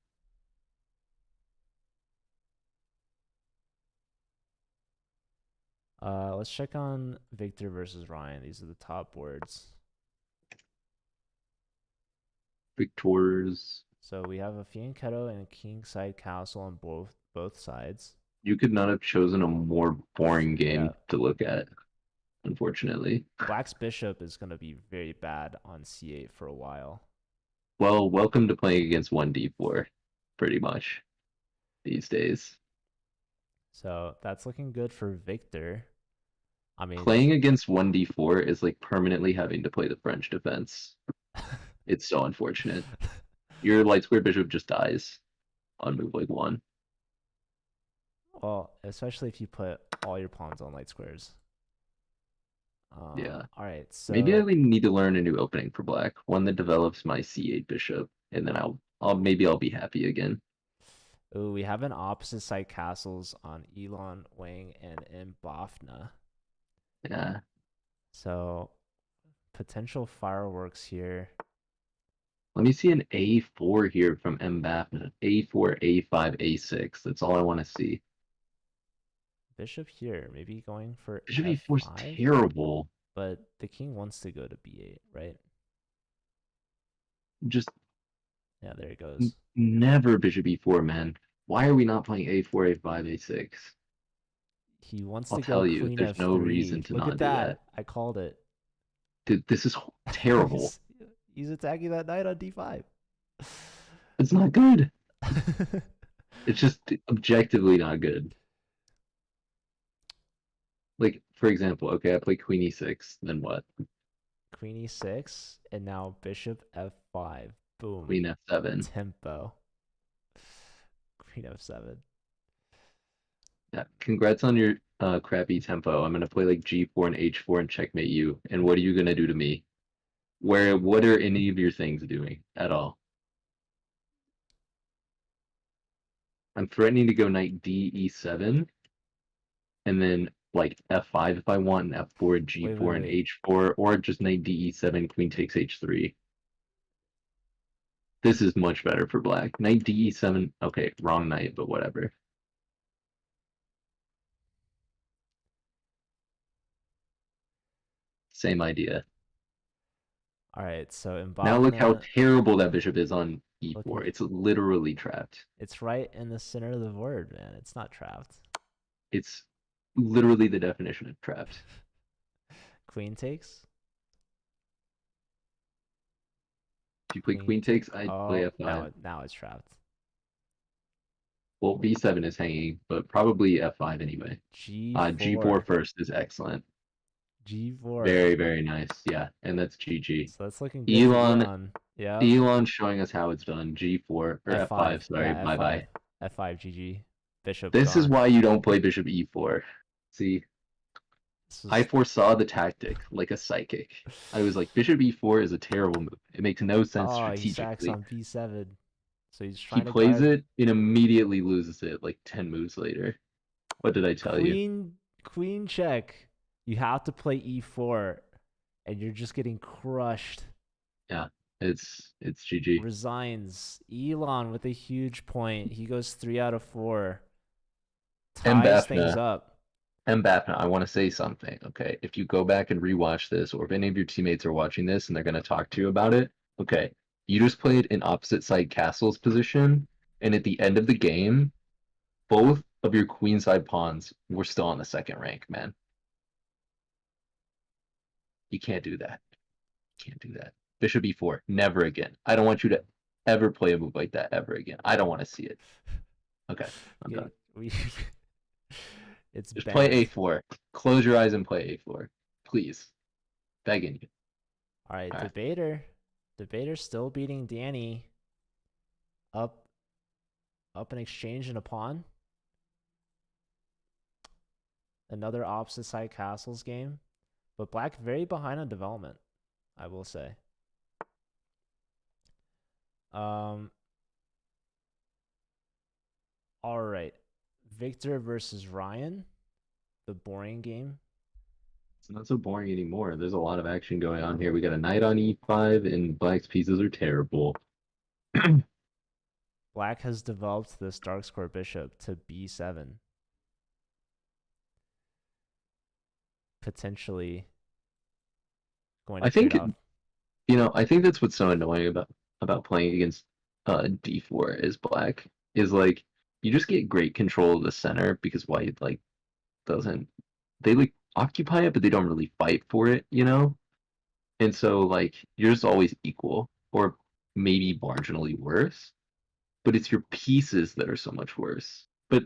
Let's check on Victor versus Ryan. These are the top boards. Victors. So we have a fianchetto and a king side castle on both sides. You could not have chosen a more boring Yeah, game to look at, unfortunately. Black's bishop is going to be very bad on c8 for a while. Well, welcome to playing against 1d4, pretty much, these days. So that's looking good for Victor. I mean, Playing against 1d4 is like permanently having to play the French defense. It's so unfortunate. Your light square bishop just dies on move like 1. well, especially if you put all your pawns on light squares. Yeah. All right, Maybe I so need to learn a new opening for black, one that develops my c8 bishop, and then I'll be happy again. ooh, we have an opposite side castles on Elon Wang and Mbafna. Yeah. So potential fireworks here. Let me see an a4 here from Mbappe. A4, a5, a6. That's all I want to see. Bishop here, maybe going for Bishop e4 is f5, terrible. but the king wants to go to b8, right? Just Yeah, there it goes. never bishop e4, man. Why are we not playing a4, a5, a6? He wants I'll to go tell you, queen there's no reason f3. to Look at not do that. that. I called it. Dude, this is terrible. he's, he's attacking that knight on d5. It's not good. It's just objectively not good. Like, for example, okay, I play queen e6, then what? Queen e6, and now bishop f5. Boom. Queen f7. Tempo. Queen f7. Yeah, congrats on your crappy tempo. I'm gonna play like g4 and h4 and checkmate you. And what are you gonna do to me? What are any of your things doing at all? I'm threatening to go knight d e7 and then like f5 if I want, and f4 and Wait, wait, g4 and wait. h4, or just knight d e7, queen takes h3. This is much better for black. Knight d e7. Okay, wrong knight, but whatever. Same idea. All right, so Now look how Mbafna, terrible that bishop is on look e4. at It's literally trapped. it's right in the center of the board, man. It's not trapped. It's literally the definition of trapped. Queen takes. If you play Queen queen take. takes, I'd play Oh, f5. now it's trapped. Well, b7 is hanging, but probably f5 anyway. G4 G4. first is excellent. G4. Very, very nice. Yeah, and that's GG. So that's looking good for Elon Elon. Yep. Elon showing us how it's done. G4 or F5. F5, sorry. Yeah, Bye F5. bye. F5 GG. Bishop This is gone. why you don't play bishop E4. See, This I was foresaw the tactic like a psychic. I was like, bishop E4 is a terrible move. It makes no sense oh, he sacks strategically. on B7. So he's He trying to plays guard it and immediately loses it like 10 moves later. What did I tell you? queen check. You have to play E4 and you're just getting crushed. Yeah, it's GG. Resigns. Elon with a huge point. He goes 3 out of 4. ties things Mbapna, up. Mbapna, I want to say something, okay? If you go back and rewatch this, or if any of your teammates are watching this and they're going to talk to you about it, okay, you just played an opposite side castle's position, and at the end of the game, both of your queenside pawns were still on the second rank, man. You can't do that. You can't do that. Bishop e4, never again. I don't want you to ever play a move like that ever again. I don't want to see it. Okay, I'm Okay, done. it's Just play banned. a4. Close your eyes and play a4, please. Begging you. All right, All right. Debater still beating Danny up an exchange and a pawn. Another opposite side castles game, but Black very behind on development, I will say. Um. All right, Victor versus Ryan, the boring game. It's not so boring anymore. There's a lot of action going on here. We got a knight on e5, and Black's pieces are terrible. Black has developed this dark square bishop to b7, potentially going to I trade think off. I think that's what's so annoying about playing against d4 is Black is like you just get great control of the center because White like doesn't they like occupy it but they don't really fight for it, you know? And so like you're just always equal or maybe marginally worse, but it's your pieces that are so much worse. But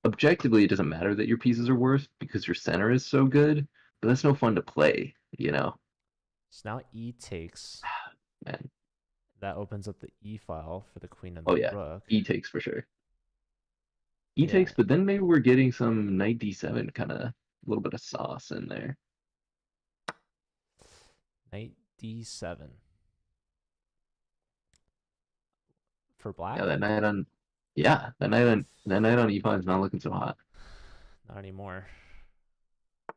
objectively it doesn't matter that your pieces are worse because your center is so good, but that's no fun to play, you know? So now e takes. Man. That opens up the e file for the queen and Oh the yeah, rook. E takes for sure. E Yeah, takes, but then maybe we're getting some knight d7 kind of a little bit of sauce in there. knight d7 for Yeah, Black. that knight on yeah, that knight on e5 is not looking so hot. Not anymore.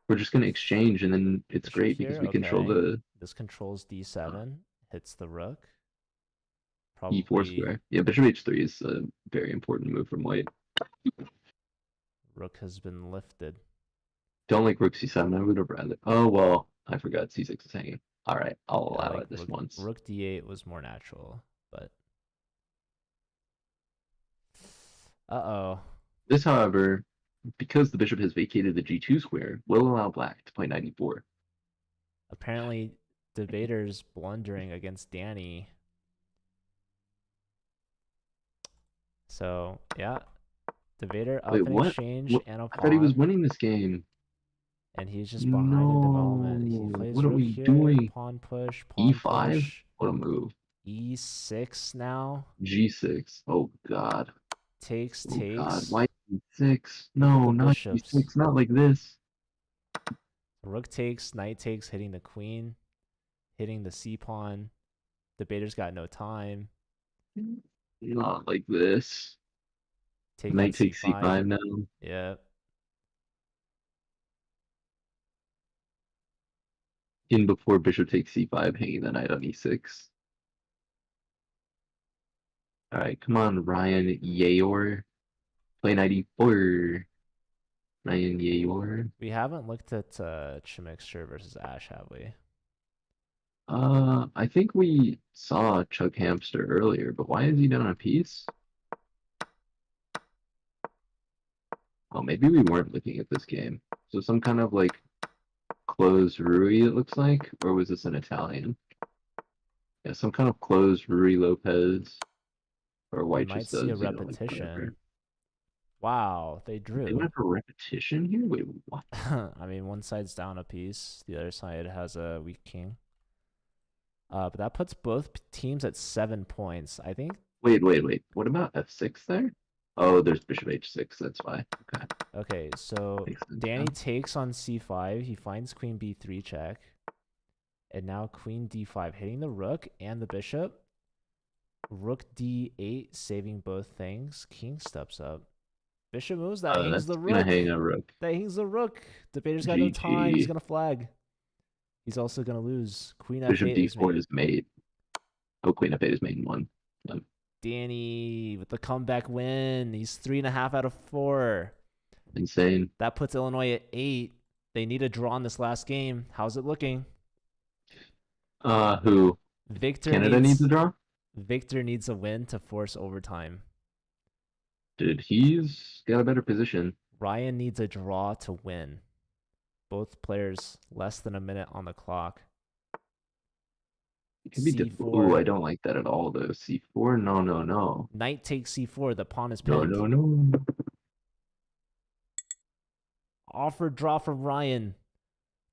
We're just gonna exchange and then it's Bishop great because here. we control Okay, the this controls d7. Hits the rook. e4 Probably square. Yeah, bishop h3 is a very important move from white. rook has been lifted. Don't like rook c7. I would have rather. Oh well, I forgot c6 is hanging. All right, I'll Yeah, allow like it this once. rook d8 was more natural, but uh-oh. This, however, because the bishop has vacated the g2 square, will allow black to play knight e4. Apparently debaters blundering against Danny. So yeah, debater Wait, up an what? exchange What? and a I thought he was pawn, winning this game. and he's just behind in development. He No, plays what are rook we here, doing? pawn E5? push, What a move. e6 now. G6. Oh God. Takes, Oh God. takes. Why E6? Look at No, the not bishops. E6. Not like this. Rook takes, knight takes, hitting the queen, hitting the c pawn. Debater's got no time. Not like this. Take on Knight takes c5. C5 now. Yeah. In before bishop takes C5, hanging the knight on E6. All right, come on, Ryan Yayor. Play knight E4. Ryan Yayor. We haven't looked at Chimixture versus Ash, have we? I think we saw Chuck Hamster earlier, but why is he down a piece? Oh, maybe we weren't looking at this game. So some kind of like closed Rui, it looks like, or was this an Italian? Yeah, some kind of closed Rui Lopez, or We White might just see a does, like repetition. whatever. Wow, they They drew. went for repetition here? Wait, what? I mean, one side's down a piece, the other side has a weak king. But that puts both teams at 7 points. I think. Wait. What about F6 there? Oh, there's Bishop H6, that's why. Okay. Okay, so Makes sense Danny now. takes on c5. He finds queen b3 check. And now queen d5, hitting the rook and the bishop. Rook d8, saving both things. King steps up. Bishop moves. That hangs That's the gonna rook. hang a rook. That hangs the rook. Debater's got no time. He's GG. going to flag. He's also going to lose. Queen Bishop f8 is D4 mate. is mate. Oh, Queen F8 is mate in one. Danny with the comeback win. He's 3.5 out of 4. Insane. That puts Illinois at 8. They need a draw in this last game. How's it looking? Who? Victor Canada needs a needs draw? Victor needs a win to force overtime. Dude, he's got a better position. Ryan needs a draw to win. Both players less than a minute on the clock. It can be difficult. Ooh, I C4. don't like that at all, though. C4? No, no, no. Knight takes C4. The pawn is No, pinned. no, no. Offered draw from Ryan.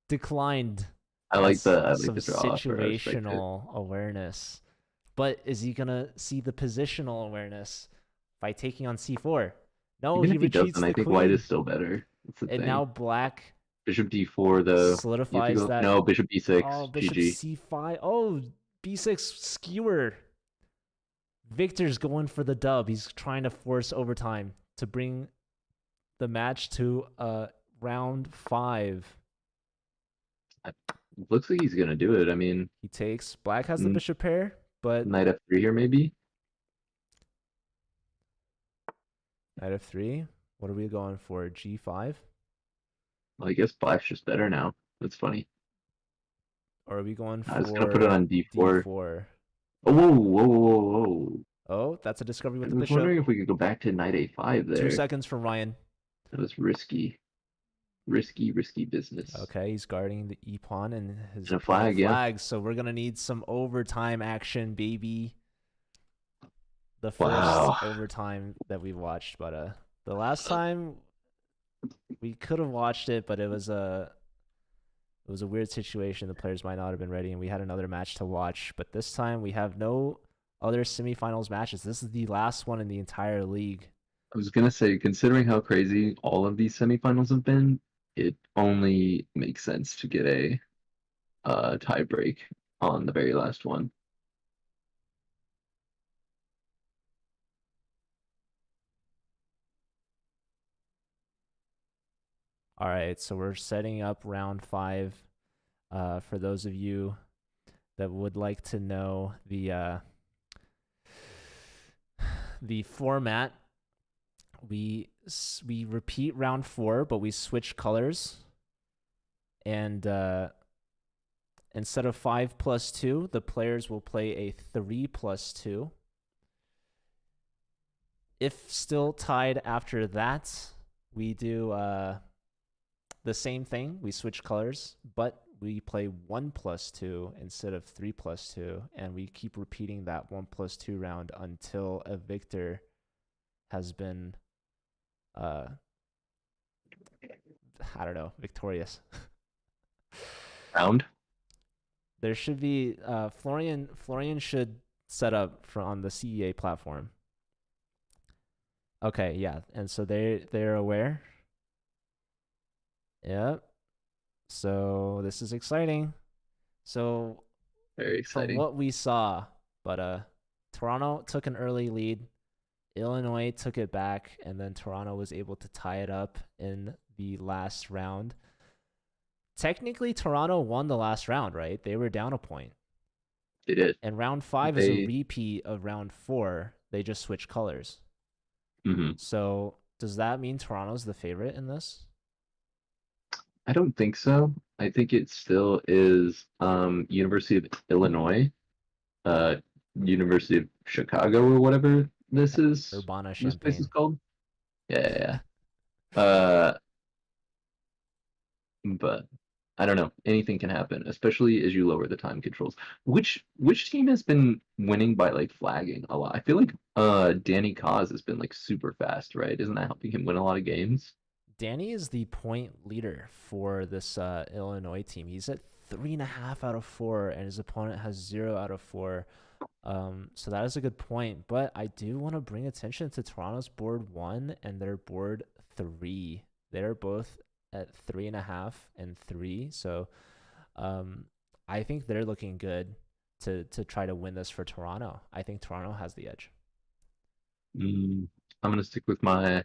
Declined. I like That's the some draw offer. I respect it. situational awareness. But is he going to see the positional awareness by taking on C4? No, Even he if he retreats doesn't, I the think white queen. is still better. That's the And thing. now black Bishop d4, though. You have to solidifies go. that. No, bishop Oh, b6. bishop GG. C5. Oh, B6 skewer. Victor's going for the dub. He's trying to force overtime to bring the match to round 5. Looks like he's gonna do it. I mean, He takes. Black has the bishop pair, but knight f3 here, maybe? knight f3. What are we going for? G5? Well, I guess black's just better now. That's funny. Or are we going I was gonna put it for on d4. d4? Oh, whoa, whoa, whoa, whoa. Oh, that's a discovery with I the was bishop. wondering if we could go back to knight a5 2 there. seconds from Ryan. That was risky. Risky business. Okay, he's guarding the e-pawn and his And a flag, yeah. flags. So we're going to need some overtime action, baby. The first Wow. overtime that we watched. But the last time we could have watched it, but it was a weird situation. The players might not have been ready, and we had another match to watch. But this time we have no other semifinals matches. This is the last one in the entire league. I was gonna say, considering how crazy all of these semifinals have been, it only makes sense to get a tie break on the very last one. All right, so we're setting up round 5. For those of you that would like to know the format, we repeat round 4, but we switch colors. And instead of 5 plus 2, the players will play a 3 plus 2. If still tied after that, we do the same thing. We switch colors, but we play 1 plus 2 instead of 3 plus 2, and we keep repeating that 1 plus 2 round until a victor has been, I don't know, victorious. Round? There should be Florian should set up on the CEA platform. Okay, yeah, and so they're aware. Yep. So this is exciting. So Very from exciting. what we saw, but Toronto took an early lead. Illinois took it back, and then Toronto was able to tie it up in the last round. Technically, Toronto won the last round, right? They were down a point. They did. And round 5 is a repeat of round 4. They just switched colors. Mm-hmm. So does that mean Toronto's the favorite in this? I don't think so. I think it still is University of Illinois, University of Chicago or whatever this is. Urbana-Champaign. This place is called. Yeah. But I don't know. Anything can happen, especially as you lower the time controls. Which team has been winning by like flagging a lot? I feel like Danny Kaz has been like super fast, right? Isn't that helping him win a lot of games? Danny is the point leader for this Illinois team. He's at 3.5 out of 4, and his opponent has 0 out of 4. So that is a good point. But I do want to bring attention to Toronto's board 1 and their board 3. They're both at 3.5 and 3. So I think they're looking good to try to win this for Toronto. I think Toronto has the edge. I'm gonna stick with my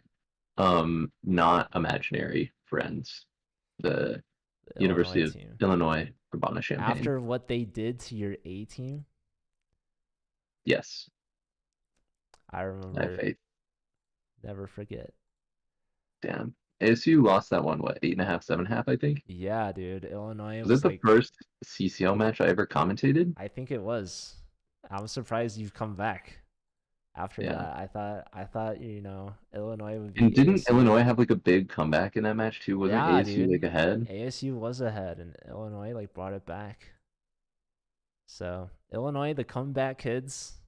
not imaginary friends, the University of Illinois Urbana-Champaign. After what they did to your A team? Yes. I remember. I have faith. Never forget. Damn. ASU lost that one, what, 8.5, 7.5, I think? Yeah, dude. Illinois Was it was the like, first CCL match I ever commentated? I think it was. I'm surprised you've come back after Yeah. that. I thought, Illinois would And be didn't ASU. Illinois have like a big comeback in that match too? Wasn't Yeah, ASU like dude. ahead? ASU was ahead and Illinois like brought it back. So, Illinois, the comeback kids.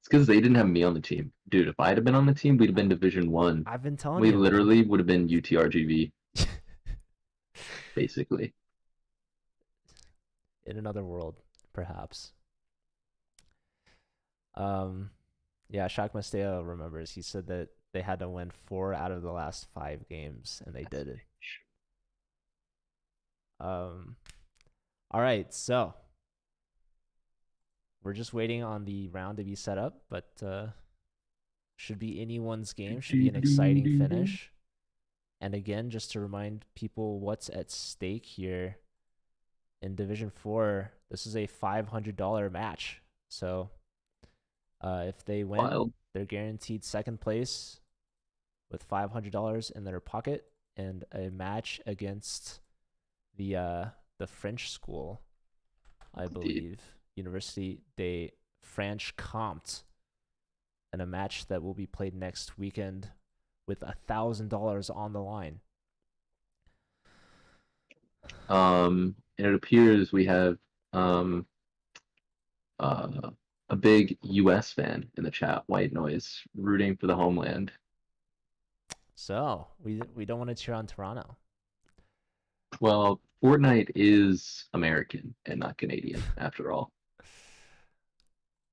It's because they didn't have me on the team. Dude, if I'd have been on the team, we'd have I, been Division One. I've been telling We you, man. literally would have been UTRGV, basically. In another world, perhaps. Um, yeah, Shaq Masteo remembers. He said that they had to win 4 out of the last 5 games, and they did it. Um, all right, so we're just waiting on the round to be set up, but should be anyone's game. Should be an exciting finish. And again, just to remind people what's at stake here in Division 4, this is a $500 match. So if they win, Wild. they're guaranteed second place with $500 in their pocket and a match against the French school, I Indeed. believe, Université de Franche-Comté, and a match that will be played next weekend with $1,000 on the line. And it appears we have uh, a big US fan in the chat, White Noise, rooting for the homeland. So we don't want to cheer on Toronto. Well, Fortnite is American and not Canadian, after all.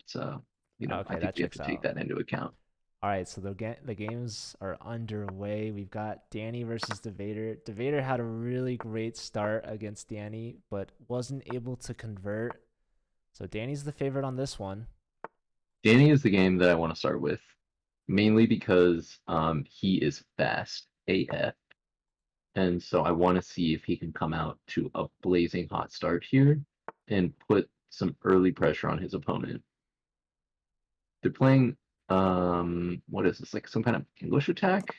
So, I Okay, think that we have checks to take out. that into account. All right, so the games are underway. We've got Danny versus Devader. Devader had a really great start against Danny, but wasn't able to convert. So Danny's the favorite on this one. Danny is the game that I want to start with, mainly because he is fast AF. And so I want to see if he can come out to a blazing hot start here and put some early pressure on his opponent. They're playing what is this, like some kind of English attack?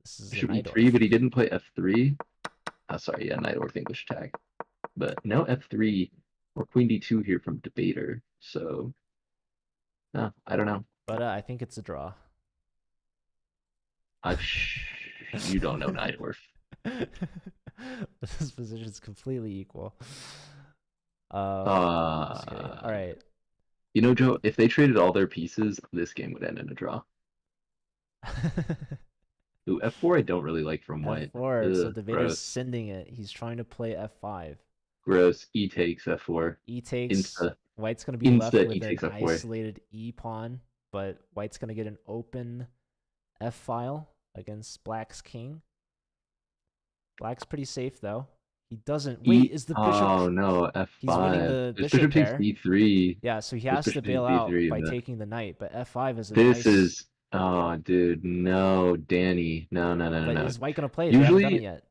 This is a Bishop Night Orf. E3, but he didn't play F3. Sorry, yeah, Knight Orc English attack. But no F3 or Queen D2 here from Debater. So, no, I don't know. But I think it's a draw. You don't know Knight Orc. This position is completely equal. Just kidding. All right. You know, Joe, if they traded all their pieces, this game would end in a draw. Ooh, F4 I don't really like from White. F4. So Ugh, Debater's gross. sending it. He's trying to play F5. Gross. E takes F4. E takes. Insta. White's going to be left Insta with E an takes F4. isolated E pawn, but White's going to get an open F file against Black's king. Black's pretty safe though. He doesn't. Wait, is the bishop? Oh no, F5. He's winning the This bishop takes pair. D3. Yeah, so he This has to bishop takes bail out D3, by but taking the knight. But F5 is a this nice. is oh dude, no, Danny. No, no, no, no, But no. is White gonna play it? They haven't done it Usually yet.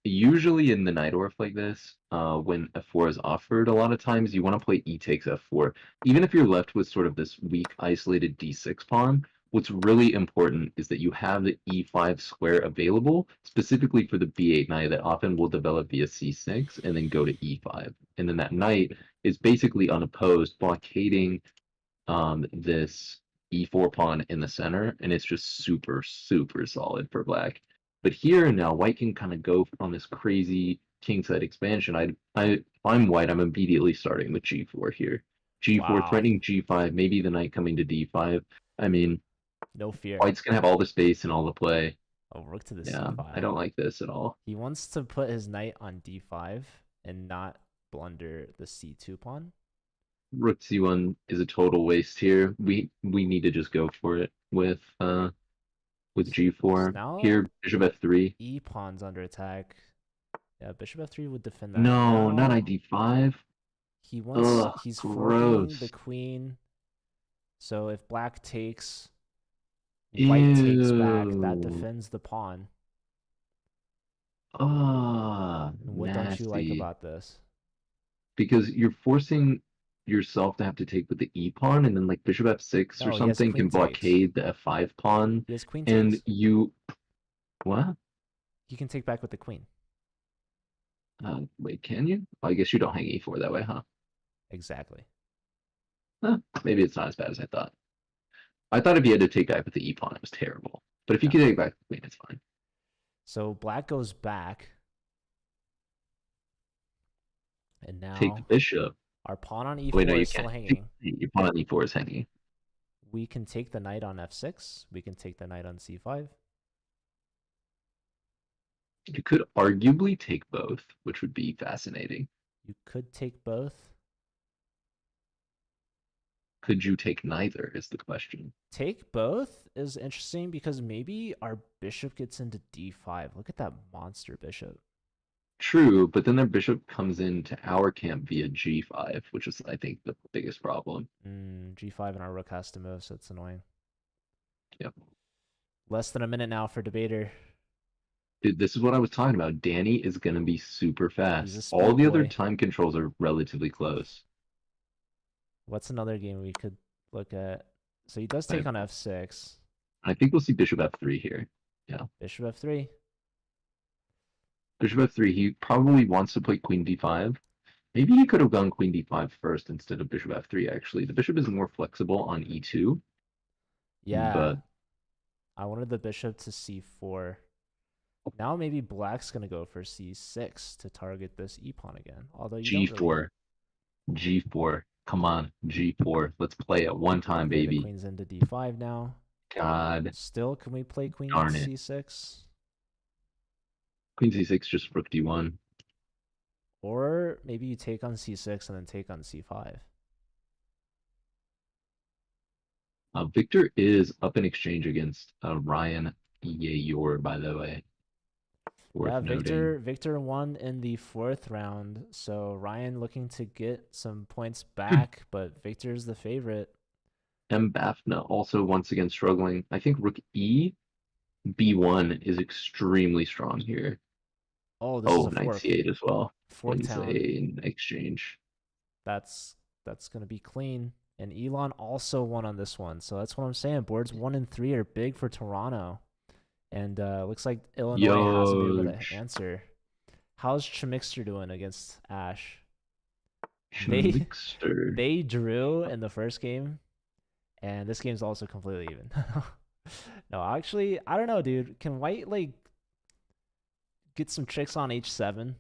usually in the Night Orf like this, when F4 is offered, a lot of times you want to play E takes F4. Even if you're left with sort of this weak, isolated D6 pawn, what's really important is that you have the E5 square available, specifically for the B8 knight that often will develop via C6 and then go to E5. And then that knight is basically unopposed, blockading this E4 pawn in the center, and it's just super, super solid for black. But here now, white can kind of go on this crazy kingside expansion. If I'm white, I'm immediately starting with G4 here. G4 Wow. threatening G5, maybe the knight coming to D5. I mean, No fear. white's gonna have all the space and all the play. Oh, rook to the Yeah, C I don't file. like this at all. He wants to put his knight on D5 and not blunder the C2 pawn. Rook C1 is a total waste here. We need to just go for it with So G4. now Here, bishop F3. E pawn's under attack. Yeah, bishop F3 would defend that. No, not Now ID5. Ugh, he's forking the gross. queen. So if black takes, white takes back, that Ew. defends the pawn. Ah, And what don't you like nasty. about this? Because you're forcing yourself to have to take with the E pawn, and then like bishop F6 or No, he has something queen can takes. blockade the F5 pawn, He has queen and takes. What? He can take back with the queen. Wait, can you? I guess you don't hang e4 that way, huh? Exactly. Maybe it's not as bad as I thought. I thought if he had to take back with the e pawn, it was terrible. But if he No. could take back the queen, it's fine. So black goes back. And Take the now bishop. our pawn on Wait, no, e4 you is still can't. hanging. Your pawn on e4 is hanging. We can take the knight on f6. We can take the knight on c5. You could arguably take both, which would be fascinating. You could take both. Could you take neither is the question. Take both is interesting because maybe our bishop gets into d5. Look at that monster bishop. True, but then their bishop comes into our camp via g5, which is, I think, the biggest problem. G5 and our rook has to move, so it's annoying. Yep. Less than a minute now for debater. Dude, this is what I was talking about. Danny is going to be super He's a fast. All speed the other boy. time controls are relatively close. What's another game we could look at? So he does take on f6. I think we'll see bishop f3 here. Yeah. Bishop f3. Bishop f3, he probably wants to play queen d5. Maybe he could have gone queen d5 first instead of bishop f3, actually. The bishop is more flexible on e2. Yeah. But I wanted the bishop to c4. Now maybe black's going to go for c6 to target this e-pawn again. Although you g4. don't really... G4. Come on, G4. Let's play it one time, Okay, baby. the queen's into d5 now. God. Still, can we play queen Darn it. c6? Queen c6, just rook d1. Or maybe you take on c6 and then take on c5. Victor is up in exchange against Ryan Yayor, by the way. Yeah, Victor won in the 4th round, so Ryan looking to get some points back, but Victor's the favorite. M. Bafna also once again struggling. I think rook e, b1 is extremely strong here. Oh, this is a knight fork. c8 as well. Fork town. In exchange. That's gonna be clean. And Elon also won on this one, so that's what I'm saying. Boards 1 and 3 are big for Toronto, and looks like Illinois hasn't been able to answer. How's Chemixter doing against Ash? They drew in the first game, and this game's also completely even. No, actually, I don't know, dude. Can White like get some tricks on h7?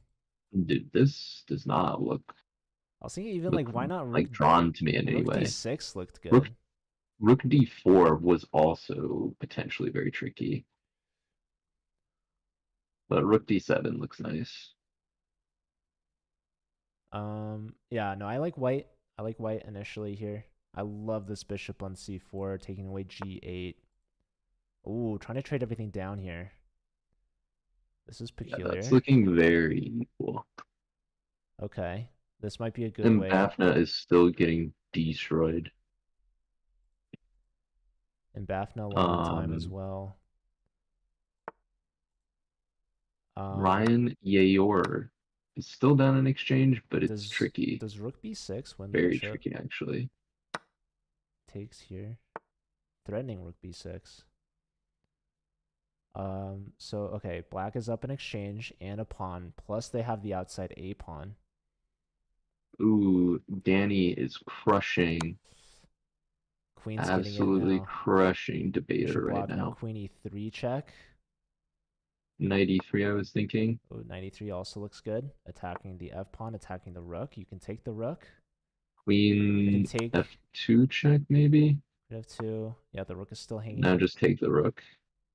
Dude, this does not look. I was thinking even like why not like drawn to me in any way. d6 looked good. Rook d4 was also potentially very tricky. But rook d7 looks nice. Yeah, no, I like white. I like white initially here. I love this bishop on c4, taking away g8. Ooh, trying to trade everything down here. This is peculiar. Yeah, that's looking very equal. Okay. This might be a good way. And Bafna is still getting destroyed. And Bafna one time as well. Ryan Yayor is still down in exchange, but it's tricky. Does rook b6 win Very the bishop? tricky, actually. Takes here. Threatening rook b6. So, okay, black is up in exchange and a pawn, plus they have the outside a pawn. Ooh, Danny is crushing. Queen's absolutely crushing debater right now. Queen e3 check. Knight e3, I was thinking. Oh, knight e3 also looks good. Attacking the f pawn, attacking the rook. You can take the rook. Queen f2 check, maybe? F2. Yeah, the rook is still hanging. Now just take the rook.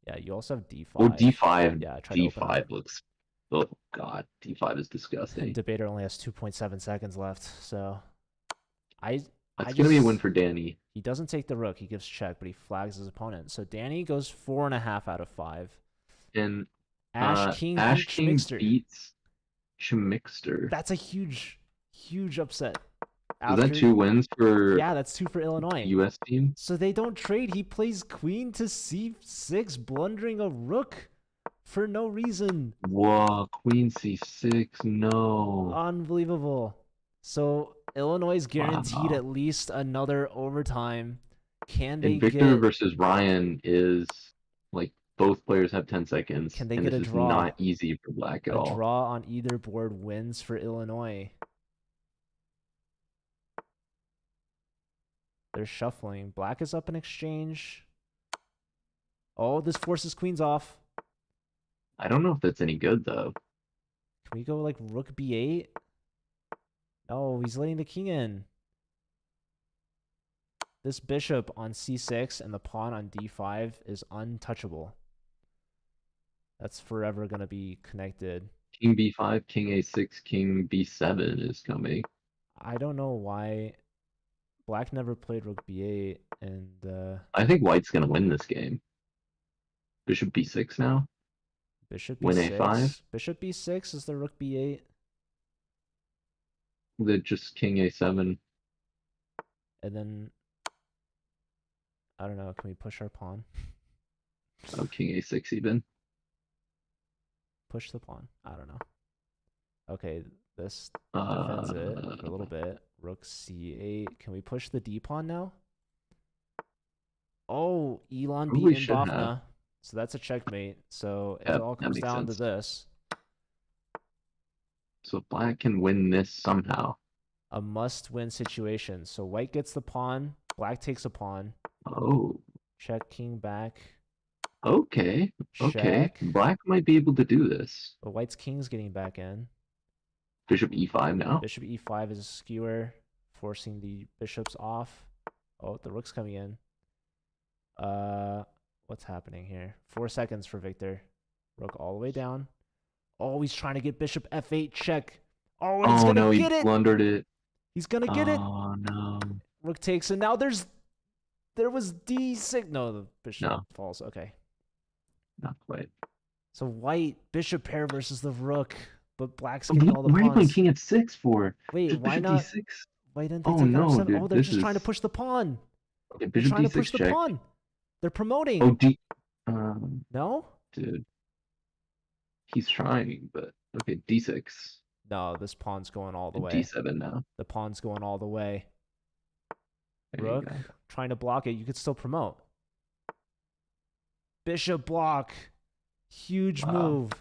Yeah, you also have d5. Oh, d5. Yeah, d5 looks. Oh god, d5 is disgusting. Debater only has 2.7 seconds left, so That's gonna be a win for Danny. He doesn't take the rook. He gives check, but he flags his opponent. So Danny goes 4.5 out of 5. And Ash King beats Chemixter. That's a huge upset. Is that 2 wins for? Yeah, that's 2 for Illinois. U.S. team. So they don't trade. He plays queen to c6, blundering a rook for no reason. Whoa, queen c6, no. Unbelievable. So Illinois is guaranteed at least another overtime. Can they Victor versus Ryan is like both players have 10 seconds, Can they and get this a is draw? not easy for Black at A all. draw on either board wins for Illinois. They're shuffling. Black is up in exchange. Oh, this forces queens off. I don't know if that's any good though. Can we go like rook b8? No, he's letting the king in. This bishop on c6 and the pawn on d5 is untouchable. That's forever going to be connected. King b5, king a6, king b7 is coming. I don't know why Black never played rook b8 and I think White's gonna win this game. Bishop b6 now. bishop Win a5. b6. Bishop b6 is the rook b8. Then just king a7. And then I don't know, can we push our pawn? Oh, king a6 even. Push the pawn. I don't know. Okay, this defends it for a little bit. Rook c8. Can we push the d pawn now? Oh, Elon beat Probably should have. Mbafna. So that's a checkmate. So it Yep, all that comes makes down to sense. this. So Black can win this somehow. A must-win situation. So white gets the pawn. Black takes a pawn. Oh, Check king back. okay. Okay. Check. Black might be able to do this. But white's king's getting back in. Bishop e5 now. Bishop e5 is a skewer, forcing the bishops off. Oh, the rook's coming in. What's happening here? 4 seconds for Victor. Rook all the way down. Oh, he's trying to get bishop f8 check. Oh, and he's gonna no, get he it. blundered it. He's gonna get it. Oh no. Rook takes, and now there was d6. No, the bishop falls. Okay. Not quite. So white bishop pair versus the rook, but black's getting all the Why are you playing pawns. king at 6 for? Wait, Just why bishop not? d6. Why didn't they Oh take no, f7? dude. Oh, they're just trying to push the pawn. Okay, They're bishop trying to d6 push the check. pawn. They're promoting. Oh, d. No? Dude. He's trying, but okay, d6. No, this pawn's going all the way. d7 now. The pawn's going all the way. There Rook trying to block it. You could still promote. Bishop block. Huge move.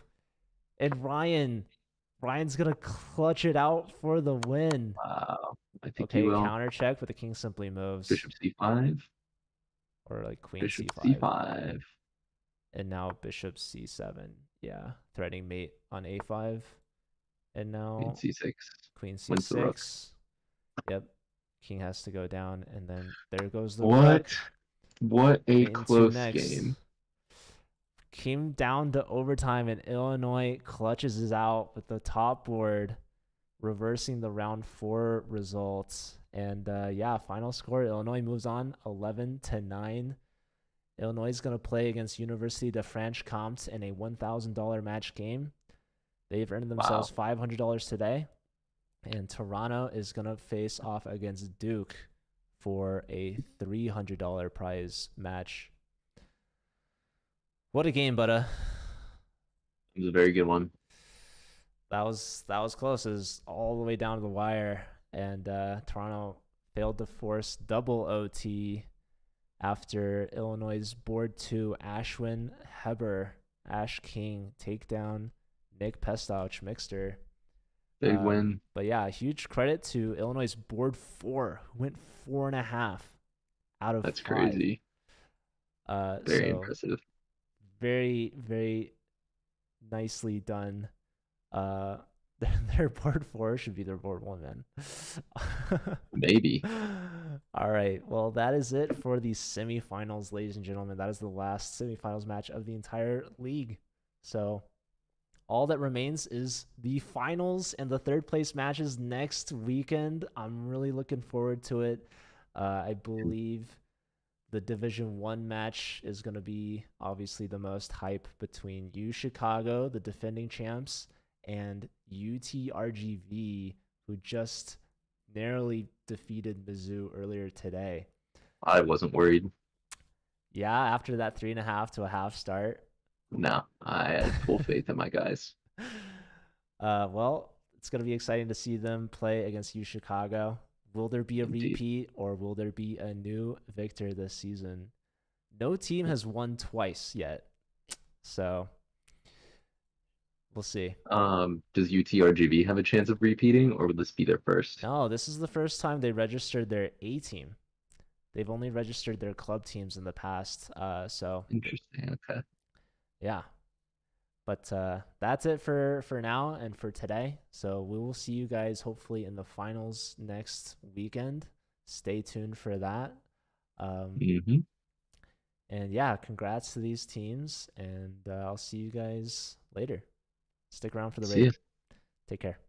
And Ryan's going to clutch it out for the win. Wow. I think Okay, he will. counter check, but the king simply moves. Bishop c5. Or like queen Bishop c5. c5. And now bishop c7. Yeah, threatening mate on a5. And now Queen c6. queen Wins the rook. c6. Yep. King has to go down, and then there goes the What? rook. What a Into close next. game. Came down to overtime, and Illinois clutches us out with the top board, reversing the round 4 results. And yeah, final score: Illinois moves on 11-9. Illinois is going to play against Université de Franche-Comté in a $1,000 match game. They've earned themselves $500 today. And Toronto is going to face off against Duke for a $300 prize match. What a game, Butta. It was a very good one. That was close. It was all the way down to the wire. And Toronto failed to force double OT after Illinois' board 2 Ashwin Heber, Ash King, takedown Nick Pestouch Mixter. Big win. But yeah, huge credit to Illinois' board 4, who went 4.5 out of 5. That's crazy. Very So impressive. very, very nicely done. Their board 4 should be their board 1, man. Maybe. All right. Well, that is it for the semifinals, ladies and gentlemen. That is the last semifinals match of the entire league. So all that remains is the finals and the third place matches next weekend. I'm really looking forward to it. I believe the Division 1 match is going to be obviously the most hype between U Chicago, the defending champs, and UTRGV, who just narrowly defeated Mizzou earlier today. I wasn't worried. Yeah, after that 3.5 to a half start. No, I had full faith in my guys. Well, it's going to be exciting to see them play against U Chicago. Will there be a repeat, or will there be a new victor this season? No team has won twice yet. So we'll see. Does UTRGV have a chance of repeating, or would this be their first? No, this is the first time they registered their A team. They've only registered their club teams in the past. So Interesting. Okay. yeah, but that's it for now and for today. So we will see you guys hopefully in the finals next weekend. Stay tuned for that. Um, Hmm. and yeah, congrats to these teams, and I'll see you guys later. Stick around for the See raid. ya. Take care.